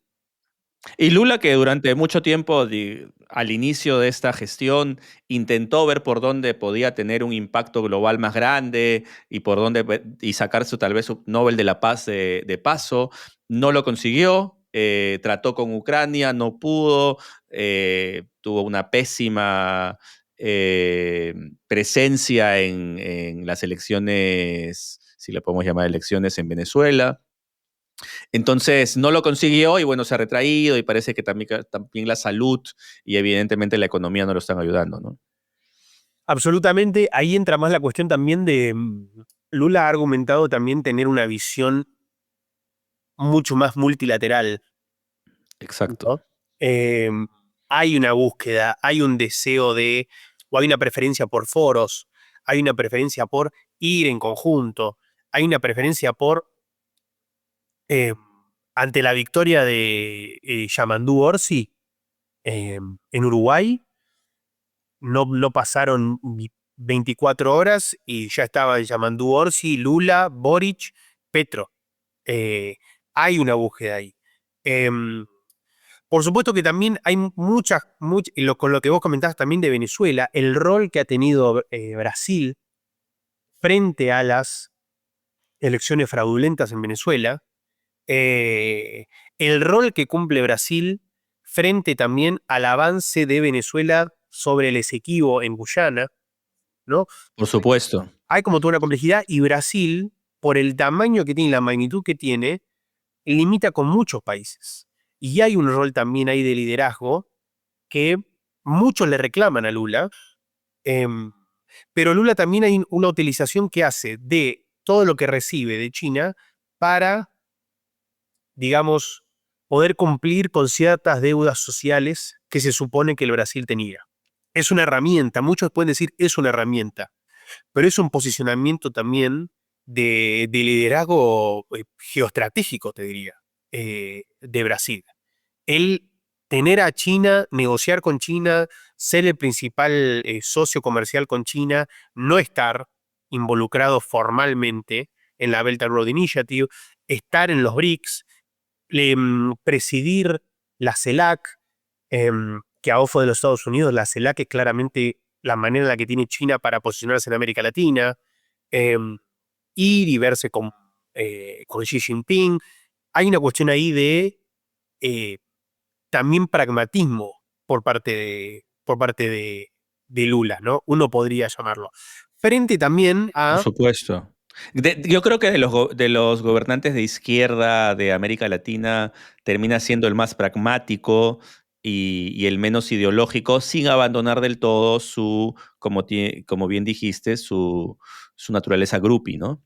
Y Lula, que durante mucho tiempo, al inicio de esta gestión, intentó ver por dónde podía tener un impacto global más grande y por dónde y sacarse tal vez su Nobel de la Paz de paso, no lo consiguió. Trató con Ucrania, no pudo, tuvo una pésima presencia en las elecciones, si le podemos llamar elecciones en Venezuela. Entonces no lo consiguió y bueno, se ha retraído y parece que también la salud y evidentemente la economía no lo están ayudando, ¿no? Absolutamente, ahí entra más la cuestión también de Lula ha argumentado también tener una visión mucho más multilateral, Exacto. ¿no? Hay una búsqueda, hay un deseo de, o hay una preferencia por foros, hay una preferencia por ir en conjunto, hay una preferencia por, eh, ante la victoria de Yamandú Orsi en Uruguay, no pasaron ni 24 horas y ya estaban Yamandú Orsi, Lula, Boric, Petro. Eh, Hay una búsqueda ahí. Em, Por supuesto que también hay con lo que vos comentabas también de Venezuela, el rol que ha tenido Brasil frente a las elecciones fraudulentas en Venezuela, eh, el rol que cumple Brasil frente también al avance de Venezuela sobre el Esequibo en Guyana, ¿no? Por supuesto. Hay como toda una complejidad y Brasil, por el tamaño que tiene y la magnitud que tiene, limita con muchos países. Y hay un rol también ahí de liderazgo que muchos le reclaman a Lula, em, pero Lula también hay una utilización que hace de todo lo que recibe de China para, digamos, poder cumplir con ciertas deudas sociales que se supone que el Brasil tenía. Es una herramienta, muchos pueden decir es una herramienta, pero es un posicionamiento también de liderazgo geoestratégico, te diría, de Brasil. El tener a China, negociar con China, ser el principal socio comercial con China, no estar involucrado formalmente en la Belt and Road Initiative, estar en los BRICS, presidir la CELAC, que a ojo de los Estados Unidos, la CELAC es claramente la manera en la que tiene China para posicionarse en América Latina, em, ir y verse con Xi Jinping. Hay una cuestión ahí de eh, también pragmatismo por parte de Lula, ¿no? Uno podría llamarlo. Frente también Por a, supuesto. Yo creo que de los gobernantes de izquierda de América Latina termina siendo el más pragmático y el menos ideológico, sin abandonar del todo como bien dijiste, su naturaleza groupie, ¿no?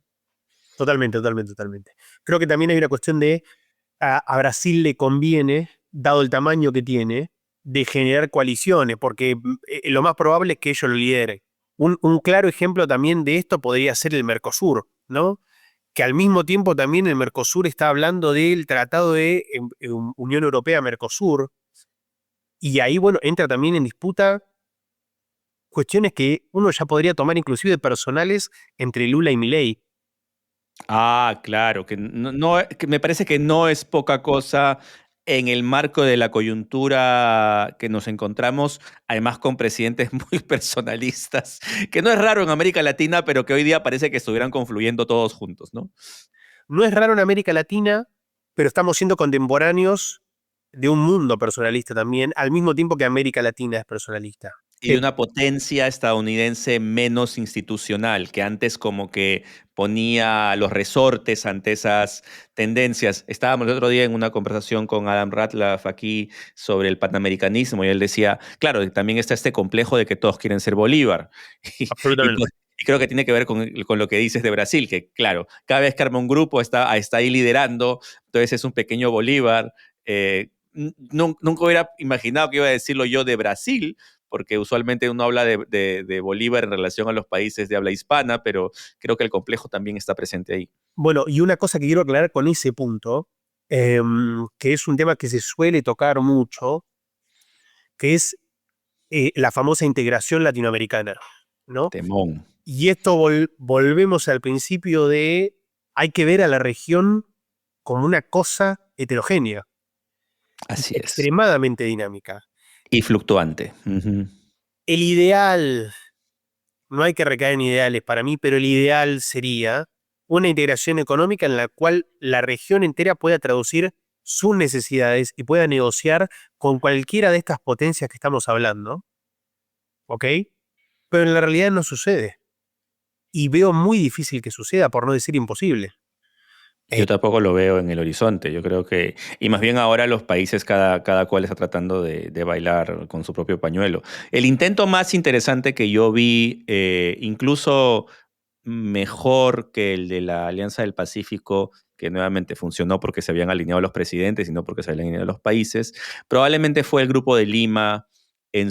totalmente, totalmente, totalmente. Creo que también hay una cuestión de, a Brasil le conviene, dado el tamaño que tiene, de generar coaliciones, porque lo más probable es que ellos lo lideren. Un claro ejemplo también de esto podría ser el Mercosur, ¿no? Que al mismo tiempo también el Mercosur está hablando del tratado de Unión Europea-Mercosur, y ahí, bueno, entra también en disputa cuestiones que uno ya podría tomar inclusive personales entre Lula y Milei. Ah, claro, que me parece que no es poca cosa en el marco de la coyuntura que nos encontramos, además con presidentes muy personalistas, que no es raro en América Latina, pero que hoy día parece que estuvieran confluyendo todos juntos, ¿no? No es raro en América Latina, pero estamos siendo contemporáneos de un mundo personalista también, al mismo tiempo que América Latina es personalista. Y de una potencia estadounidense menos institucional, que antes como que ponía los resortes ante esas tendencias. Estábamos el otro día en una conversación con Adam Ratliff aquí sobre el panamericanismo y él decía, claro, también está este complejo de que todos quieren ser Bolívar. Y, Absolutamente. pues, y creo que tiene que ver con lo que dices de Brasil, que claro, cada vez que arma un grupo está ahí liderando, entonces es un pequeño Bolívar. Nunca hubiera imaginado que iba a decirlo yo de Brasil, porque usualmente uno habla de Bolívar en relación a los países de habla hispana, pero creo que el complejo también está presente ahí. Bueno, y una cosa que quiero aclarar con ese punto, que es un tema que se suele tocar mucho, que es la famosa integración latinoamericana, ¿no? Temón. Y esto volvemos al principio de hay que ver a la región como una cosa heterogénea y Así es. extremadamente dinámica. Y fluctuante. Ujú. El ideal, no hay que recaer en ideales para mí, pero el ideal sería una integración económica en la cual la región entera pueda traducir sus necesidades y pueda negociar con cualquiera de estas potencias que estamos hablando, ¿ok? Pero en la realidad no sucede. Y veo muy difícil que suceda, por no decir imposible. Yo Eh, tampoco lo veo en el horizonte. Yo creo que, y más bien ahora los países, cada cual está tratando de bailar con su propio pañuelo. El intento más interesante que yo vi, incluso mejor que el de la Alianza del Pacífico, que nuevamente funcionó porque se habían alineado los presidentes y no porque se habían alineado los países, probablemente fue el Grupo de Lima en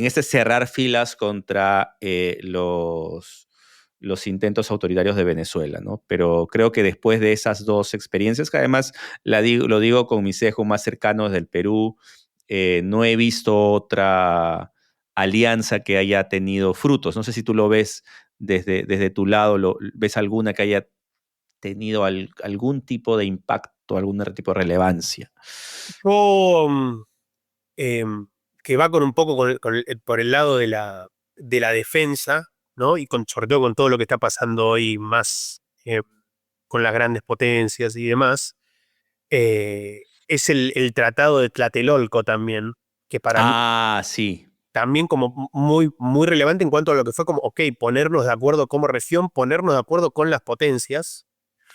este cerrar filas contra los intentos autoritarios de Venezuela, ¿no? Pero creo que después de esas dos experiencias, que además lo digo con mis sesgos más cercanos del Perú, no he visto otra alianza que haya tenido frutos. No sé si tú lo ves desde tu lado, ¿ves alguna que haya tenido algún tipo de impacto, algún tipo de relevancia? yo, que va con un poco por el lado de la defensa, ¿no? Y sobre todo con todo lo que está pasando hoy más con las grandes potencias y demás, es el Tratado de Tlatelolco también, que para mí Ah, sí. también como muy, muy relevante en cuanto a lo que fue como, ok, ponernos de acuerdo como región, ponernos de acuerdo con las potencias,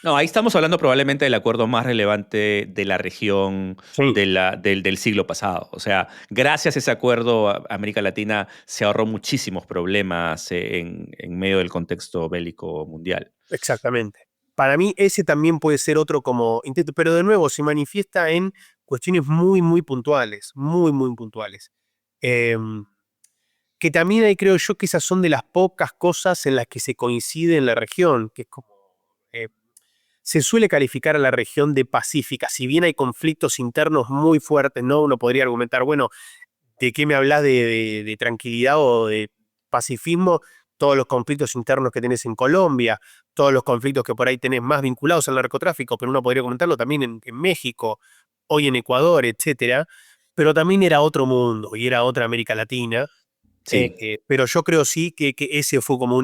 No, ahí estamos hablando probablemente del acuerdo más relevante de la región Sí, del siglo pasado. O sea, gracias a ese acuerdo, América Latina se ahorró muchísimos problemas en medio del contexto bélico mundial. exactamente. Para mí ese también puede ser otro como intento, pero de nuevo se manifiesta en cuestiones muy, muy puntuales. Em, que también ahí creo yo que esas son de las pocas cosas en las que se coincide en la región, que es como... eh, se suele calificar a la región de pacífica, si bien hay conflictos internos muy fuertes, ¿no? Uno podría argumentar, bueno, ¿de qué me hablas de tranquilidad o de pacifismo? Todos los conflictos internos que tenés en Colombia, todos los conflictos que por ahí tenés más vinculados al narcotráfico, pero uno podría comentarlo también en México, hoy en Ecuador, etcétera. Pero también era otro mundo y era otra América Latina. Sí. Pero yo creo sí que ese fue como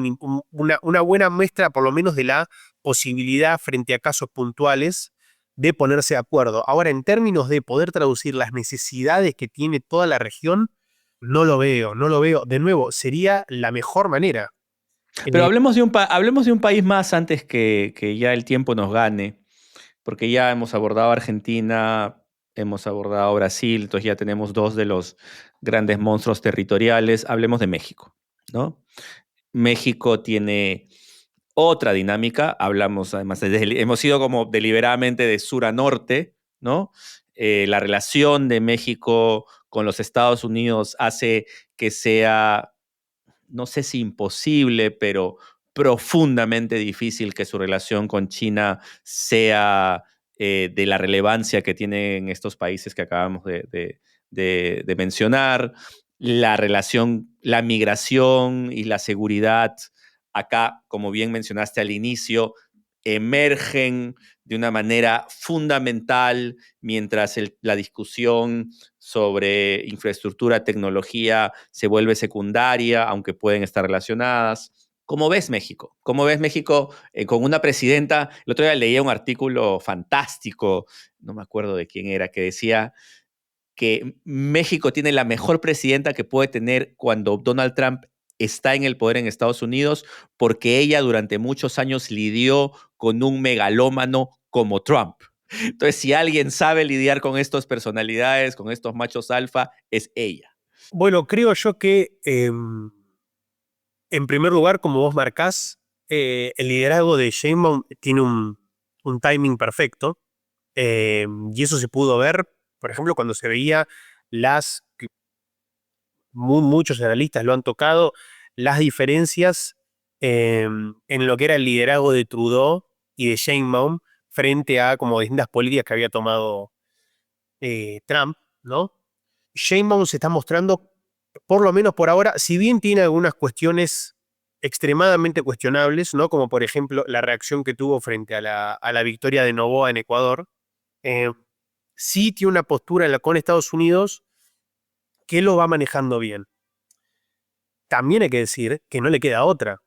una buena muestra, por lo menos, de la posibilidad frente a casos puntuales de ponerse de acuerdo. Ahora, en términos de poder traducir las necesidades que tiene toda la región, no lo veo. De nuevo, sería la mejor manera. Pero Eh, hablemos de un país más antes que ya el tiempo nos gane, porque ya hemos abordado Argentina, hemos abordado Brasil, entonces ya tenemos dos de los grandes monstruos territoriales. Hablemos de México, ¿no? México tiene otra dinámica, hablamos además, hemos ido como deliberadamente de sur a norte, ¿no? La relación de México con los Estados Unidos hace que sea, no sé si imposible, pero profundamente difícil que su relación con China sea de la relevancia que tienen estos países que acabamos de mencionar. La relación, la migración y la seguridad, acá, como bien mencionaste al inicio, emergen de una manera fundamental mientras la discusión sobre infraestructura, tecnología se vuelve secundaria, aunque pueden estar relacionadas. ¿Cómo ves México? ¿Cómo ves México con una presidenta? El otro día leía un artículo fantástico, no me acuerdo de quién era, que decía que México tiene la mejor presidenta que puede tener cuando Donald Trump está en el poder en Estados Unidos, porque ella durante muchos años lidió con un megalómano como Trump. Entonces, si alguien sabe lidiar con estas personalidades, con estos machos alfa, es ella. bueno, creo yo que, en primer lugar, como vos marcás, el liderazgo de Sheinbaum tiene un timing perfecto. Y eso se pudo ver, por ejemplo, cuando se veía que muchos analistas lo han tocado, las diferencias en lo que era el liderazgo de Trudeau y de Sheinbaum frente a como distintas políticas que había tomado Trump, ¿no? Sheinbaum se está mostrando, por lo menos por ahora, si bien tiene algunas cuestiones extremadamente cuestionables, ¿no? Como por ejemplo la reacción que tuvo frente a la victoria de Noboa en Ecuador, eh, sí tiene una postura con Estados Unidos que lo va manejando bien. También hay que decir que no le queda otra.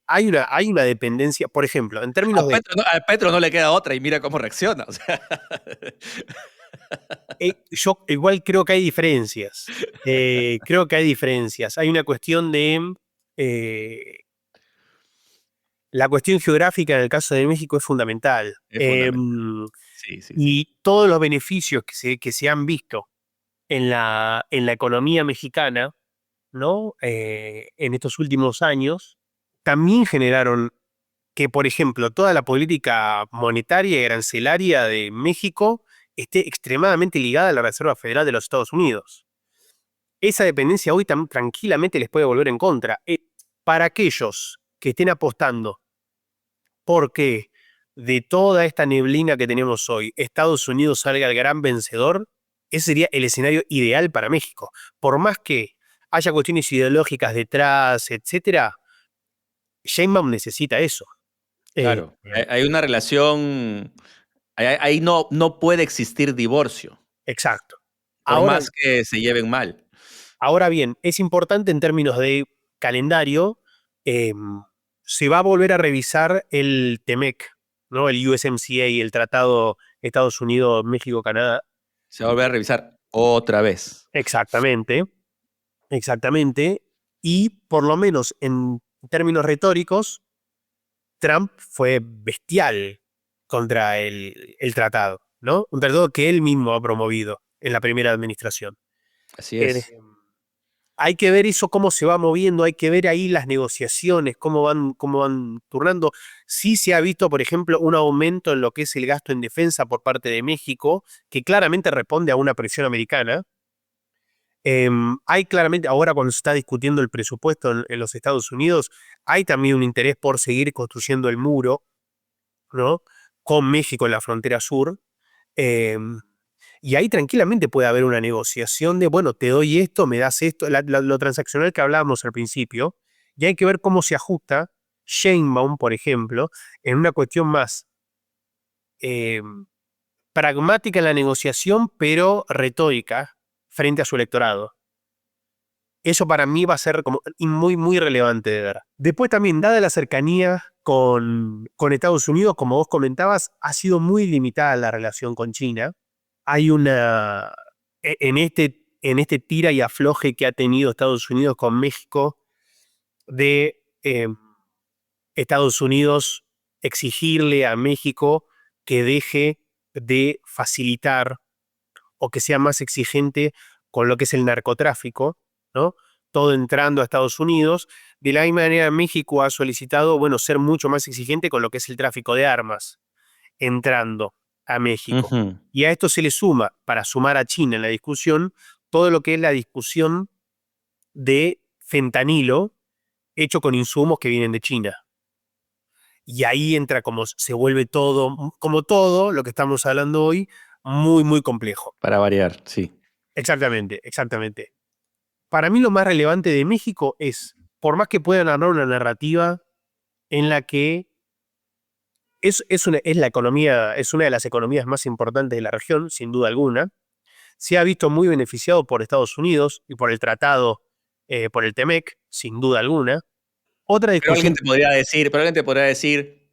Hay una dependencia, por ejemplo, en términos de... A Petro no le queda otra y mira cómo reacciona. O sea. Yo igual creo que hay diferencias. Creo que hay diferencias. Hay una cuestión de... eh, la cuestión geográfica en el caso de México es fundamental. Es fundamental. Sí, sí, sí. Y todos los beneficios que se han visto en la economía mexicana, ¿no? En estos últimos años, también generaron que, por ejemplo, toda la política monetaria y arancelaria de México esté extremadamente ligada a la Reserva Federal de los Estados Unidos. Esa dependencia hoy tranquilamente les puede volver en contra. Para aquellos que estén apostando porque de toda esta neblina que tenemos hoy, Estados Unidos salga el gran vencedor, ese sería el escenario ideal para México. Por más que haya cuestiones ideológicas detrás, etcétera, Sheinbaum necesita eso. Eh, Claro. Hay una relación, ahí no puede existir divorcio, exacto. por Ahora, más que se lleven mal. ahora bien, es importante en términos de calendario, eh, se va a volver a revisar el TEMEC, ¿no? El USMCA, el Tratado Estados Unidos, México, Canadá. Se va a volver a revisar otra vez. Exactamente. Exactamente. Y por lo menos en términos retóricos, Trump fue bestial contra el tratado, ¿no? Un tratado que él mismo ha promovido en la primera administración. Así Eh, es. Hay que ver eso cómo se va moviendo, hay que ver ahí las negociaciones, cómo van turnando. Sí se ha visto, por ejemplo, un aumento en lo que es el gasto en defensa por parte de México, que claramente responde a una presión americana. Hay claramente, ahora cuando se está discutiendo el presupuesto en los Estados Unidos, hay también un interés por seguir construyendo el muro, ¿no? Con México en la frontera sur. em, y ahí tranquilamente puede haber una negociación de, bueno, te doy esto, me das esto, lo transaccional que hablábamos al principio, y hay que ver cómo se ajusta Sheinbaum, por ejemplo, en una cuestión más eh, pragmática en la negociación, pero retórica frente a su electorado. Eso para mí va a ser como muy, muy relevante de ver. Después también, dada la cercanía con Estados Unidos, como vos comentabas, ha sido muy limitada la relación con China. Hay una, en este tira y afloje que ha tenido Estados Unidos con México, de Estados Unidos exigirle a México que deje de facilitar o que sea más exigente con lo que es el narcotráfico, ¿no? Todo entrando a Estados Unidos. De la misma manera, México ha solicitado, bueno, ser mucho más exigente con lo que es el tráfico de armas, entrando a México. Ujú. Y a esto se le suma, para sumar a China en la discusión, todo lo que es la discusión de fentanilo hecho con insumos que vienen de China. Y ahí entra como se vuelve todo, como todo lo que estamos hablando hoy, muy, muy complejo. Para variar, sí. Exactamente, exactamente. Para mí lo más relevante de México es, por más que puedan armar una narrativa en la que es la economía, es una de las economías más importantes de la región, sin duda alguna, se ha visto muy beneficiado por Estados Unidos y por el tratado, por el TEMEC, sin duda alguna. Otra discusión, Pero alguien te podría decir,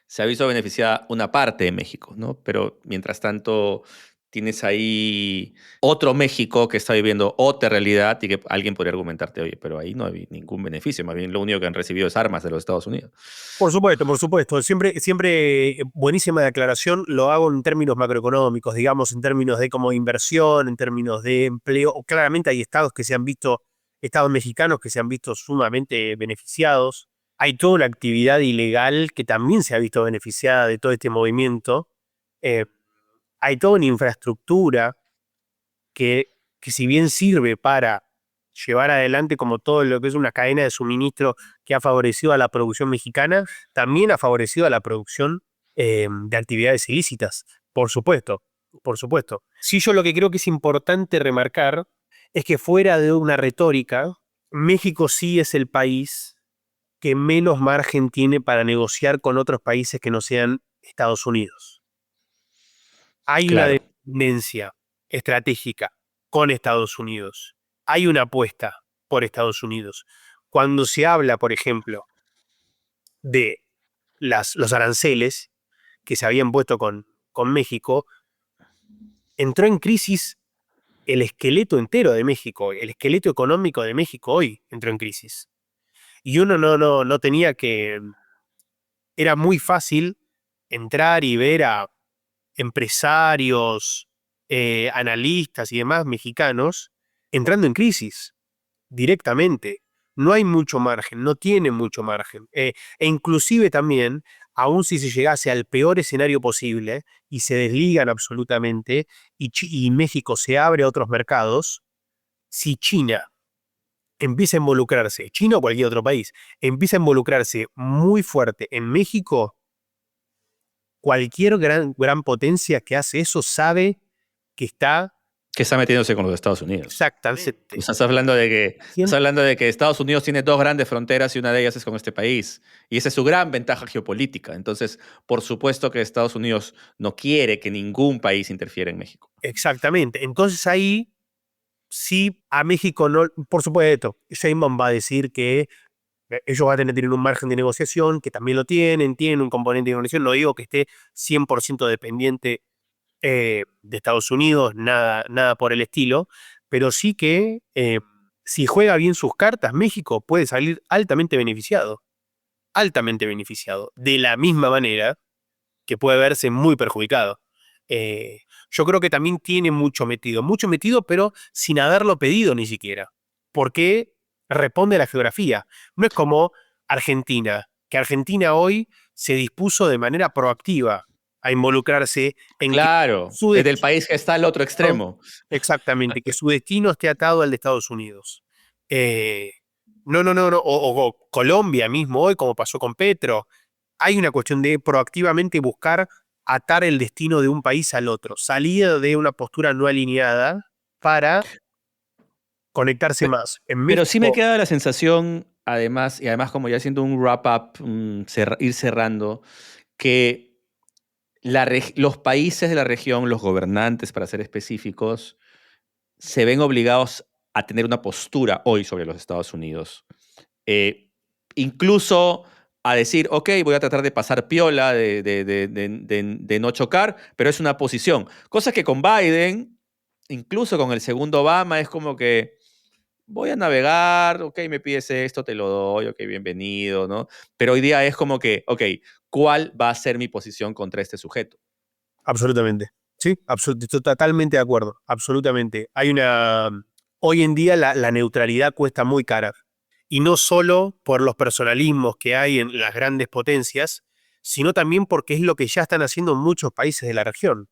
se ha visto beneficiada una parte de México, ¿no? Pero mientras tanto, tienes ahí otro México que está viviendo otra realidad y que alguien podría argumentarte, oye, pero ahí no hay ningún beneficio, más bien lo único que han recibido es armas de los Estados Unidos. por supuesto, siempre, siempre buenísima declaración, lo hago en términos macroeconómicos, digamos, en términos de como inversión, en términos de empleo. Claramente hay estados mexicanos que se han visto sumamente beneficiados. Hay toda una actividad ilegal que también se ha visto beneficiada de todo este movimiento. Eh, Hay toda una infraestructura que si bien sirve para llevar adelante como todo lo que es una cadena de suministro que ha favorecido a la producción mexicana, también ha favorecido a la producción de actividades ilícitas, por supuesto, por supuesto. Sí, yo lo que creo que es importante remarcar es que fuera de una retórica, México sí es el país que menos margen tiene para negociar con otros países que no sean Estados Unidos. Hay una Claro. dependencia estratégica con Estados Unidos. Hay una apuesta por Estados Unidos. Cuando se habla, por ejemplo, de los aranceles que se habían puesto con México, entró en crisis el esqueleto entero de México, el esqueleto económico de México hoy entró en crisis. Y uno no tenía que... Era muy fácil entrar y ver a empresarios, analistas y demás mexicanos entrando en crisis directamente. No hay mucho margen, no tiene mucho margen. E inclusive también, aun si se llegase al peor escenario posible y se desligan absolutamente y México se abre a otros mercados, si China empieza a involucrarse, China o cualquier otro país, empieza a involucrarse muy fuerte en México, cualquier gran potencia que hace eso sabe que está Que está metiéndose con los Estados Unidos. exactamente. Estás hablando de que Estados Unidos tiene dos grandes fronteras y una de ellas es con este país. Y esa es su gran ventaja geopolítica. Entonces, por supuesto que Estados Unidos no quiere que ningún país interfiera en México. Exactamente. Entonces ahí sí a México no, por supuesto, Sheinbaum va a decir que ellos van a tener un margen de negociación, que también lo tienen un componente de negociación. No digo que esté 100% dependiente de Estados Unidos, nada por el estilo, pero sí que si juega bien sus cartas, México puede salir altamente beneficiado. altamente beneficiado, de la misma manera que puede verse muy perjudicado. Eh, yo creo que también tiene mucho metido, pero sin haberlo pedido ni siquiera, porque responde a la geografía. No es como Argentina, que Argentina hoy se dispuso de manera proactiva a involucrarse en que Claro, su es del destino, país que está al otro extremo. exactamente, que su destino esté atado al de Estados Unidos. Eh, no, o Colombia mismo hoy, como pasó con Petro, hay una cuestión de proactivamente buscar atar el destino de un país al otro, salir de una postura no alineada para conectarse Pe- más. En Pero sí me México, queda la sensación, además, y además como ya haciendo un wrap-up, ir cerrando, que los países de la región, los gobernantes, para ser específicos, se ven obligados a tener una postura hoy sobre los Estados Unidos. Eh, Incluso a decir, ok, voy a tratar de pasar piola, de no chocar, pero es una posición. Cosa que con Biden, incluso con el segundo Obama, es como que voy a navegar, ok, me pides esto, te lo doy, ok, bienvenido, ¿no? Pero hoy día es como que, ok, ¿cuál va a ser mi posición contra este sujeto? absolutamente. Sí, estoy totalmente de acuerdo, absolutamente. Hoy en día la neutralidad cuesta muy cara. Y no solo por los personalismos que hay en las grandes potencias, sino también porque es lo que ya están haciendo muchos países de la región.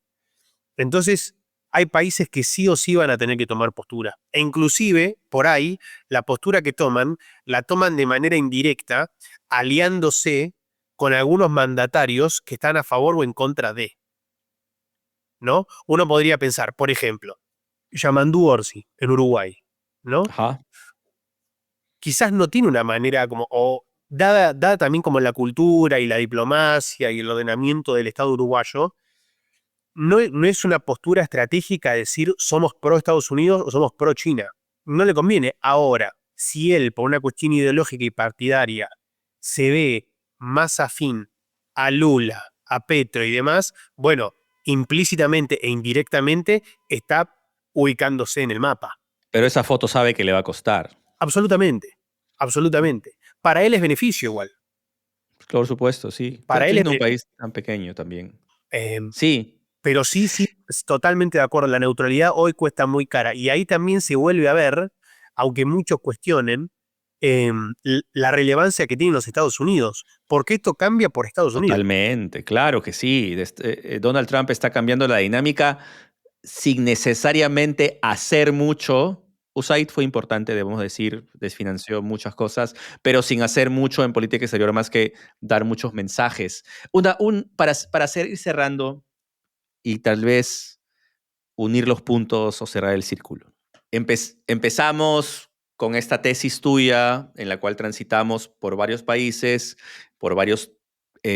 Entonces, hay países que sí o sí van a tener que tomar postura. E inclusive, por ahí, la postura que toman, la toman de manera indirecta, aliándose con algunos mandatarios que están a favor o en contra de, ¿no? Uno podría pensar, por ejemplo, Yamandu Orsi, en Uruguay, ¿no? Ajá. Quizás no tiene una manera como, o dada también como la cultura y la diplomacia y el ordenamiento del Estado uruguayo, no es una postura estratégica decir somos pro Estados Unidos o somos pro China. No le conviene. Ahora, si él, por una cuestión ideológica y partidaria, se ve más afín a Lula, a Petro y demás, bueno, implícitamente e indirectamente está ubicándose en el mapa. Pero esa foto sabe que le va a costar. Absolutamente, absolutamente. Para él es beneficio igual. Por supuesto, sí. Para él es Siendo un beneficio. país tan pequeño también. Eh, Sí, Pero sí, sí, totalmente de acuerdo. La neutralidad hoy cuesta muy cara. Y ahí también se vuelve a ver, aunque muchos cuestionen, la relevancia que tienen los Estados Unidos. Porque esto cambia por Estados Unidos. totalmente, claro que sí. Donald Trump está cambiando la dinámica sin necesariamente hacer mucho. USAID fue importante, debemos decir, desfinanció muchas cosas, pero sin hacer mucho en política exterior más que dar muchos mensajes. Ir cerrando y tal vez unir los puntos o cerrar el círculo. Empezamos con esta tesis tuya en la cual transitamos por varios países, por varios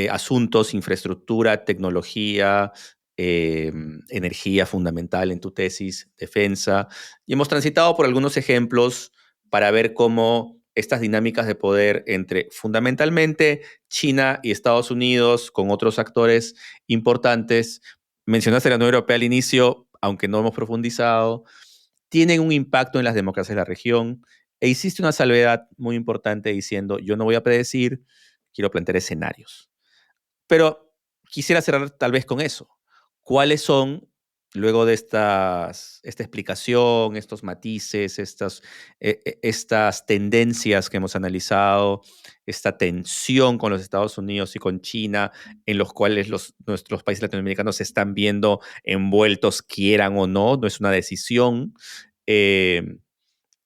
asuntos, infraestructura, tecnología, energía fundamental en tu tesis, defensa, y hemos transitado por algunos ejemplos para ver cómo estas dinámicas de poder entre fundamentalmente China y Estados Unidos con otros actores importantes, mencionaste la Unión Europea al inicio, aunque no hemos profundizado, tienen un impacto en las democracias de la región. E hiciste una salvedad muy importante diciendo, yo no voy a predecir, quiero plantear escenarios. Pero quisiera cerrar tal vez con eso. ¿Cuáles son, luego de esta explicación, estos matices, estas tendencias que hemos analizado, esta tensión con los Estados Unidos y con China, en los cuales nuestros países latinoamericanos se están viendo envueltos, quieran o no, no es una decisión? eh,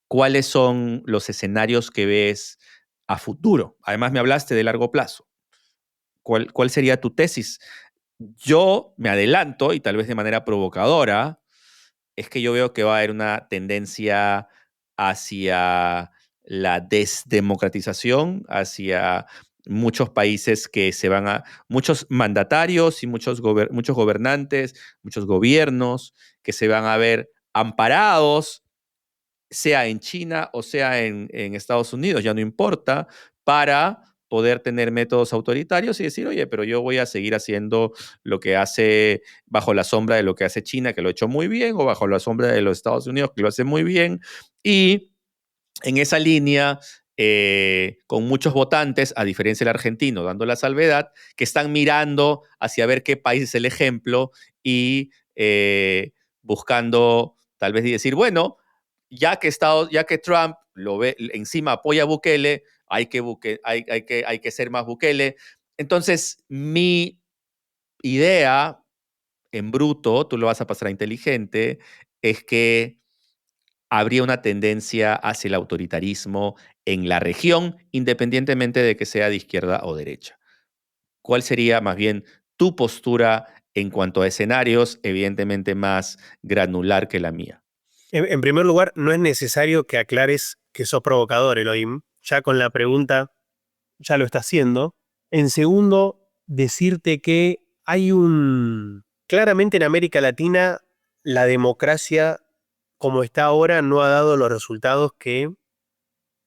¿Cuáles son los escenarios que ves a futuro? Además, me hablaste de largo plazo. ¿Cuál sería tu tesis? Yo me adelanto, y tal vez de manera provocadora, es que yo veo que va a haber una tendencia hacia la desdemocratización, hacia muchos países que se van a, muchos mandatarios y muchos gobernantes, muchos gobiernos que se van a ver amparados, sea en China o sea en Estados Unidos, ya no importa, para poder tener métodos autoritarios y decir, oye, pero yo voy a seguir haciendo lo que hace bajo la sombra de lo que hace China, que lo ha hecho muy bien, o bajo la sombra de los Estados Unidos, que lo hace muy bien. Y en esa línea, con muchos votantes, a diferencia del argentino, dando la salvedad, que están mirando hacia ver qué país es el ejemplo y buscando tal vez decir, bueno, ya que Trump lo ve, encima apoya a Bukele, hay que ser más Bukele. Entonces, mi idea en bruto, tú lo vas a pasar a inteligente, es que habría una tendencia hacia el autoritarismo en la región, independientemente de que sea de izquierda o derecha. ¿Cuál sería más bien tu postura en cuanto a escenarios, evidentemente más granular que la mía? En primer lugar, no es necesario que aclares que sos provocador, Elohim. Ya con la pregunta ya lo está haciendo. En segundo, decirte que hay un... Claramente en América Latina la democracia como está ahora no ha dado los resultados que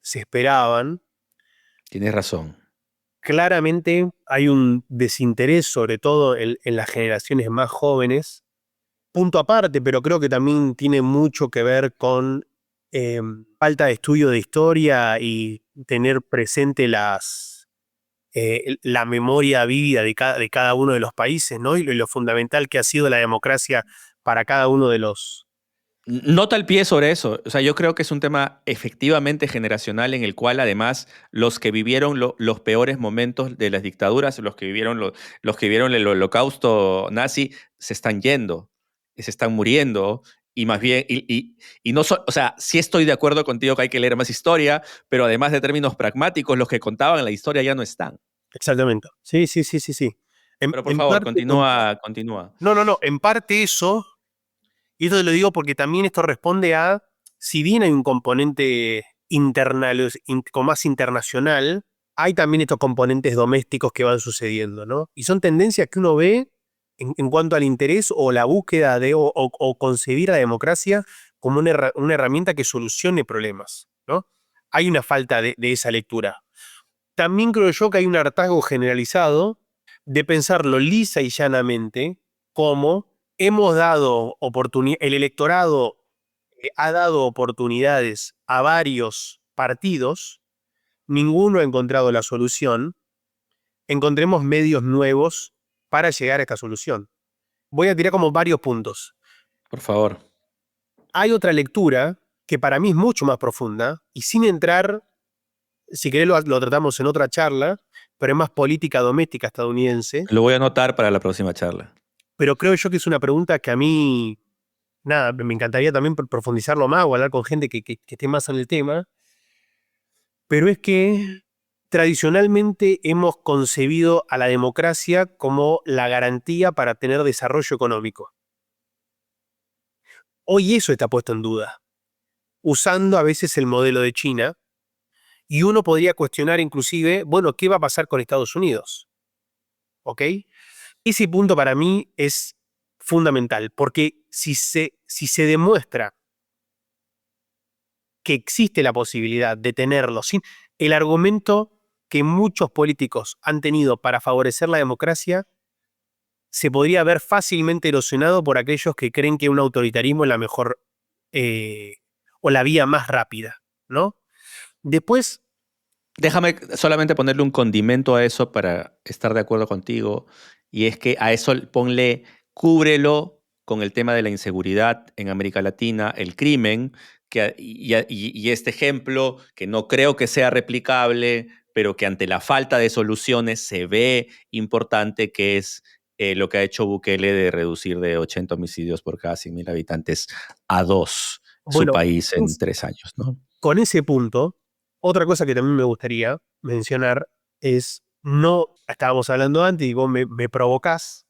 se esperaban. Tienes razón. Claramente hay un desinterés, sobre todo en las generaciones más jóvenes. Punto aparte, pero creo que también tiene mucho que ver con falta de estudio de historia y tener presente la memoria vívida de cada uno de los países, ¿no? Y lo fundamental que ha sido la democracia para cada uno de los... Nota el pie sobre eso. O sea, yo creo que es un tema efectivamente generacional en el cual además los que vivieron los peores momentos de las dictaduras, los que vivieron el holocausto nazi, se están yendo, se están muriendo. Y más bien, y no, o sea, sí estoy de acuerdo contigo que hay que leer más historia, pero además de términos pragmáticos, los que contaban la historia ya no están. Exactamente. Sí, sí, sí, sí, sí. Pero por En favor, parte concuerdo. continúa, continúa. No, no, no. En parte eso, y esto te lo digo porque también esto responde a, si bien hay un componente con más internacional, hay también estos componentes domésticos que van sucediendo, ¿no? Y son tendencias que uno ve en cuanto al interés o la búsqueda de o concebir la democracia como una herramienta que solucione problemas, ¿no? Hay una falta de esa lectura. También creo yo que hay un hartazgo generalizado de pensarlo lisa y llanamente como hemos dado oportunidades, el electorado ha dado oportunidades a varios partidos, ninguno ha encontrado la solución, encontremos medios nuevos para llegar a esta solución. Voy a tirar como varios puntos. Por favor. Hay otra lectura que para mí es mucho más profunda y sin entrar, si querés lo tratamos en otra charla, pero es más política doméstica estadounidense, Lo voy a anotar para la próxima charla. pero creo yo que es una pregunta que a mí, nada, me encantaría también profundizarlo más o hablar con gente que esté más en el tema, pero es que tradicionalmente hemos concebido a la democracia como la garantía para tener desarrollo económico. Hoy eso está puesto en duda, usando a veces el modelo de China, y uno podría cuestionar inclusive, bueno, ¿qué va a pasar con Estados Unidos? ¿Ok? Ese punto para mí es fundamental, porque si se demuestra que existe la posibilidad de tenerlo sin el argumento que muchos políticos han tenido para favorecer la democracia, se podría ver fácilmente erosionado por aquellos que creen que un autoritarismo es la mejor eh, o la vía más rápida, ¿no? Después, Déjame solamente ponerle un condimento a eso para estar de acuerdo contigo, y es que a eso cúbrelo con el tema de la inseguridad en América Latina, el crimen, y este ejemplo que no creo que sea replicable, pero que ante la falta de soluciones se ve importante, que es lo que ha hecho Bukele de reducir de 80 homicidios por cada 100.000 habitantes a 2 su bueno, país en 3 años, ¿no? con ese punto, otra cosa que también me gustaría mencionar es, no, estábamos hablando antes y vos me provocás,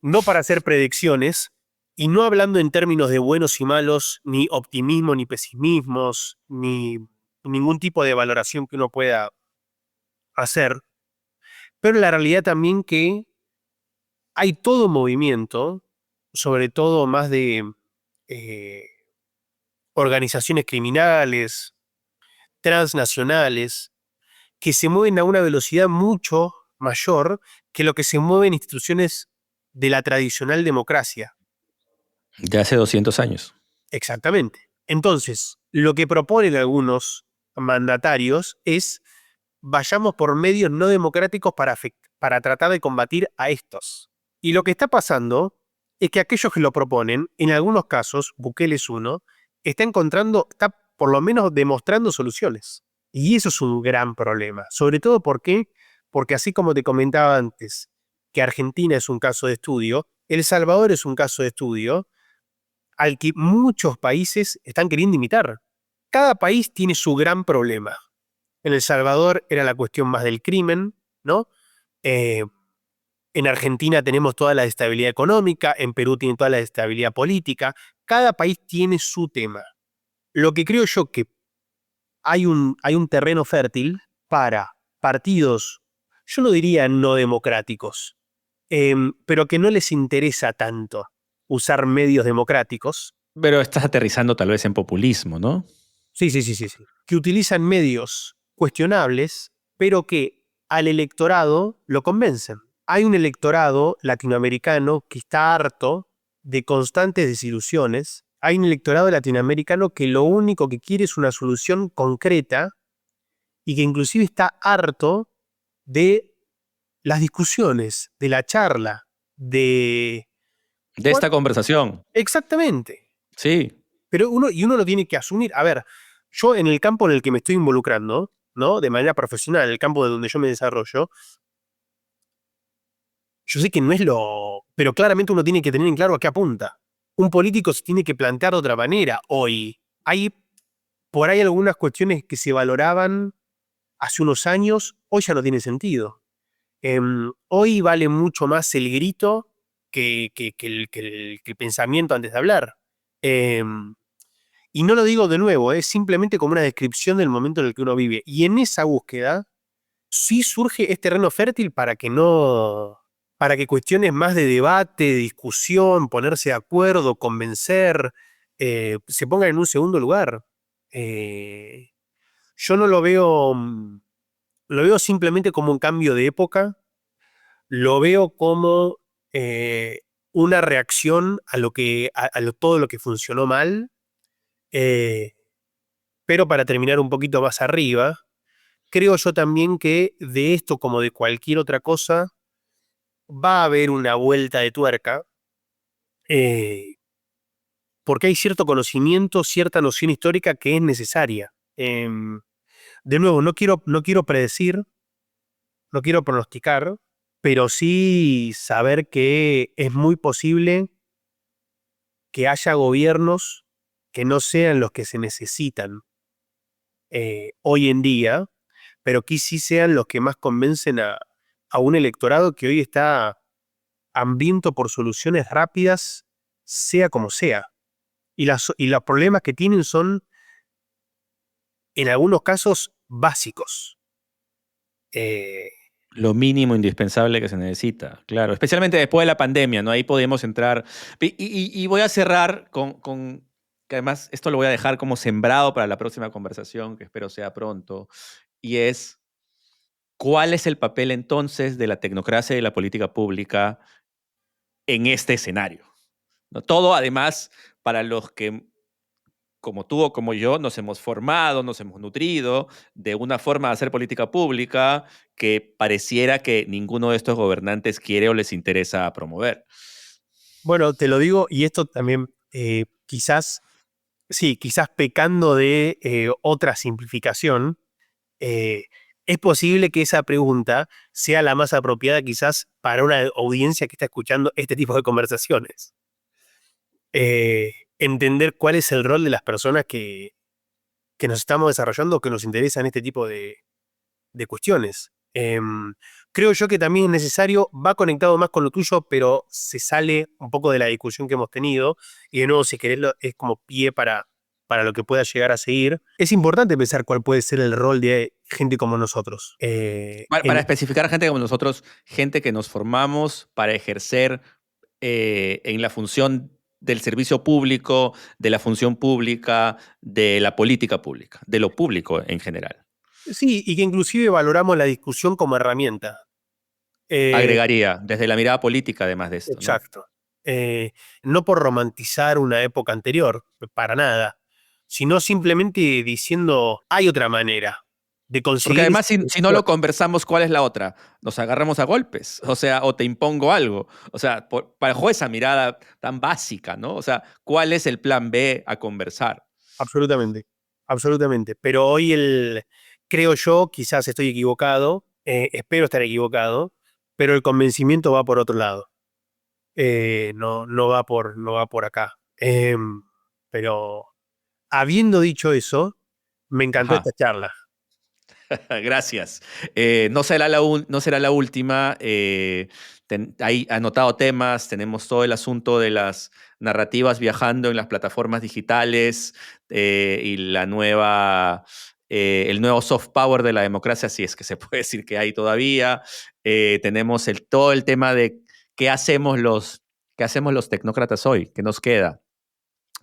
no para hacer predicciones, y no hablando en términos de buenos y malos, ni optimismo, ni pesimismos, ni ningún tipo de valoración que uno pueda hacer, pero la realidad también que hay todo movimiento, sobre todo más de eh, organizaciones criminales, transnacionales, que se mueven a una velocidad mucho mayor que lo que se mueven instituciones de la tradicional democracia. De hace 200 años. Exactamente. Entonces, lo que proponen algunos mandatarios es vayamos por medios no democráticos para tratar de combatir a estos. Y lo que está pasando es que aquellos que lo proponen, en algunos casos, Bukele es uno, está por lo menos demostrando soluciones. Y eso es un gran problema. Sobre todo porque así como te comentaba antes, que Argentina es un caso de estudio, El Salvador es un caso de estudio al que muchos países están queriendo imitar. Cada país tiene su gran problema. En El Salvador era la cuestión más del crimen, ¿no? Eh, en Argentina tenemos toda la estabilidad económica, en Perú tiene toda la estabilidad política. Cada país tiene su tema. Lo que creo yo que hay un terreno fértil para partidos, yo no diría no democráticos, pero que no les interesa tanto usar medios democráticos. Pero estás aterrizando tal vez en populismo, ¿no? Sí, sí, sí, sí, sí. Que utilizan medios cuestionables, pero que al electorado lo convencen. Hay un electorado latinoamericano que está harto de constantes desilusiones. Hay un electorado latinoamericano que lo único que quiere es una solución concreta y que inclusive está harto de las discusiones, de la charla, de... De esta conversación. Exactamente. Sí. Pero uno lo tiene que asumir. A ver, yo en el campo en el que me estoy involucrando, ¿no? De manera profesional, el campo de donde yo me desarrollo, yo sé que no es lo... Pero claramente uno tiene que tener en claro a qué apunta. Un político se tiene que plantear de otra manera hoy. Hay por ahí algunas cuestiones que se valoraban hace unos años, hoy ya no tiene sentido. Hoy vale mucho más el grito que el pensamiento antes de hablar. Y no lo digo de nuevo, es simplemente como una descripción del momento en el que uno vive. Y en esa búsqueda sí surge este terreno fértil para que cuestiones más de debate, de discusión, ponerse de acuerdo, convencer, se pongan en un segundo lugar. Eh, yo no lo veo, lo veo simplemente como un cambio de época, lo veo como una reacción a todo lo que funcionó mal. eh, pero para terminar un poquito más arriba, creo yo también que de esto, como de cualquier otra cosa, va a haber una vuelta de tuerca, eh, porque hay cierto conocimiento, cierta noción histórica que es necesaria. De nuevo, no quiero predecir, no quiero pronosticar, pero sí saber que es muy posible que haya gobiernos que no sean los que se necesitan hoy en día, pero que sí sean los que más convencen a un electorado que hoy está hambriento por soluciones rápidas, sea como sea. Y los problemas que tienen son, en algunos casos, básicos. Eh, Lo mínimo indispensable que se necesita, claro. Especialmente después de la pandemia, ¿no? Ahí podemos entrar. Y voy a cerrar que además esto lo voy a dejar como sembrado para la próxima conversación, que espero sea pronto, y es, ¿cuál es el papel entonces de la tecnocracia y la política pública en este escenario? ¿No? Todo, además, para los que como tú o como yo, nos hemos formado, nos hemos nutrido de una forma de hacer política pública que pareciera que ninguno de estos gobernantes quiere o les interesa promover. bueno, te lo digo, y esto también quizás, sí, quizás pecando de otra simplificación, eh, es posible que esa pregunta sea la más apropiada quizás para una audiencia que está escuchando este tipo de conversaciones. Entender cuál es el rol de las personas que nos estamos desarrollando, que nos interesan este tipo de cuestiones. Creo yo que también es necesario, va conectado más con lo tuyo, pero se sale un poco de la discusión que hemos tenido, y de nuevo, si querés, es como pie para lo que pueda llegar a seguir. Es importante pensar cuál puede ser el rol de gente como nosotros. Para especificar gente como nosotros, gente que nos formamos para ejercer en la función del servicio público, de la función pública, de la política pública, de lo público en general. Sí, y que inclusive valoramos la discusión como herramienta. Eh, Agregaría, desde la mirada política, además de esto, ¿no? exacto. No por romantizar una época anterior, para nada, sino simplemente diciendo hay otra manera de conseguir. Porque además, si no lo conversamos, ¿cuál es la otra? Nos agarramos a golpes, o sea, o te impongo algo. O sea, bajo esa mirada tan básica, ¿no? O sea, ¿cuál es el plan B a conversar? Absolutamente, absolutamente. Pero hoy creo yo, quizás estoy equivocado, espero estar equivocado, pero el convencimiento va por otro lado. No va por acá. Pero habiendo dicho eso, me encantó Ajá. esta charla. Gracias. No será no será la última. Hay anotado temas, tenemos todo el asunto de las narrativas viajando en las plataformas digitales y el nuevo soft power de la democracia, si es que se puede decir que hay todavía. Tenemos todo el tema de qué hacemos los tecnócratas hoy, qué nos queda,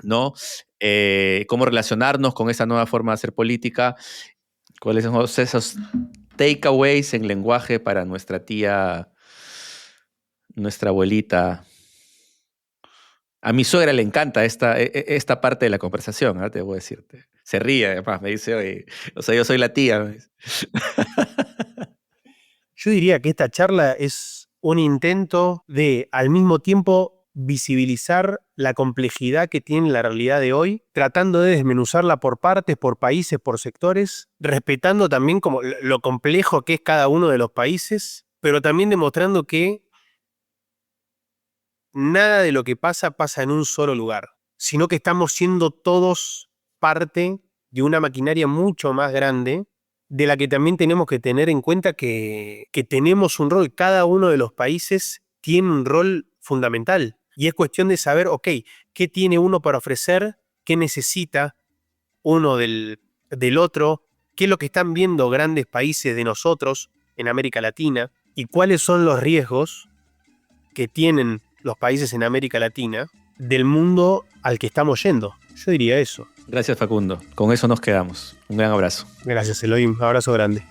¿no? Cómo relacionarnos con esa nueva forma de hacer política. ¿Cuáles son esos takeaways en lenguaje para nuestra tía, nuestra abuelita? A mi suegra le encanta esta parte de la conversación, ¿ah? Te voy a decirte. Se ríe, además, me dice, oye, o sea, yo soy la tía. Me dice. Yo diría que esta charla es un intento de, al mismo tiempo, visibilizar la complejidad que tiene la realidad de hoy, tratando de desmenuzarla por partes, por países, por sectores, respetando también como lo complejo que es cada uno de los países, pero también demostrando que nada de lo que pasa en un solo lugar, sino que estamos siendo todos parte de una maquinaria mucho más grande, de la que también tenemos que tener en cuenta que tenemos un rol, cada uno de los países tiene un rol fundamental, y es cuestión de saber, ok, qué tiene uno para ofrecer, qué necesita uno del otro, qué es lo que están viendo grandes países de nosotros en América Latina, y cuáles son los riesgos que tienen los países en América Latina del mundo al que estamos yendo. Yo diría eso. Gracias, Facundo. Con eso nos quedamos. Un gran abrazo. Gracias, Elohim. Abrazo grande.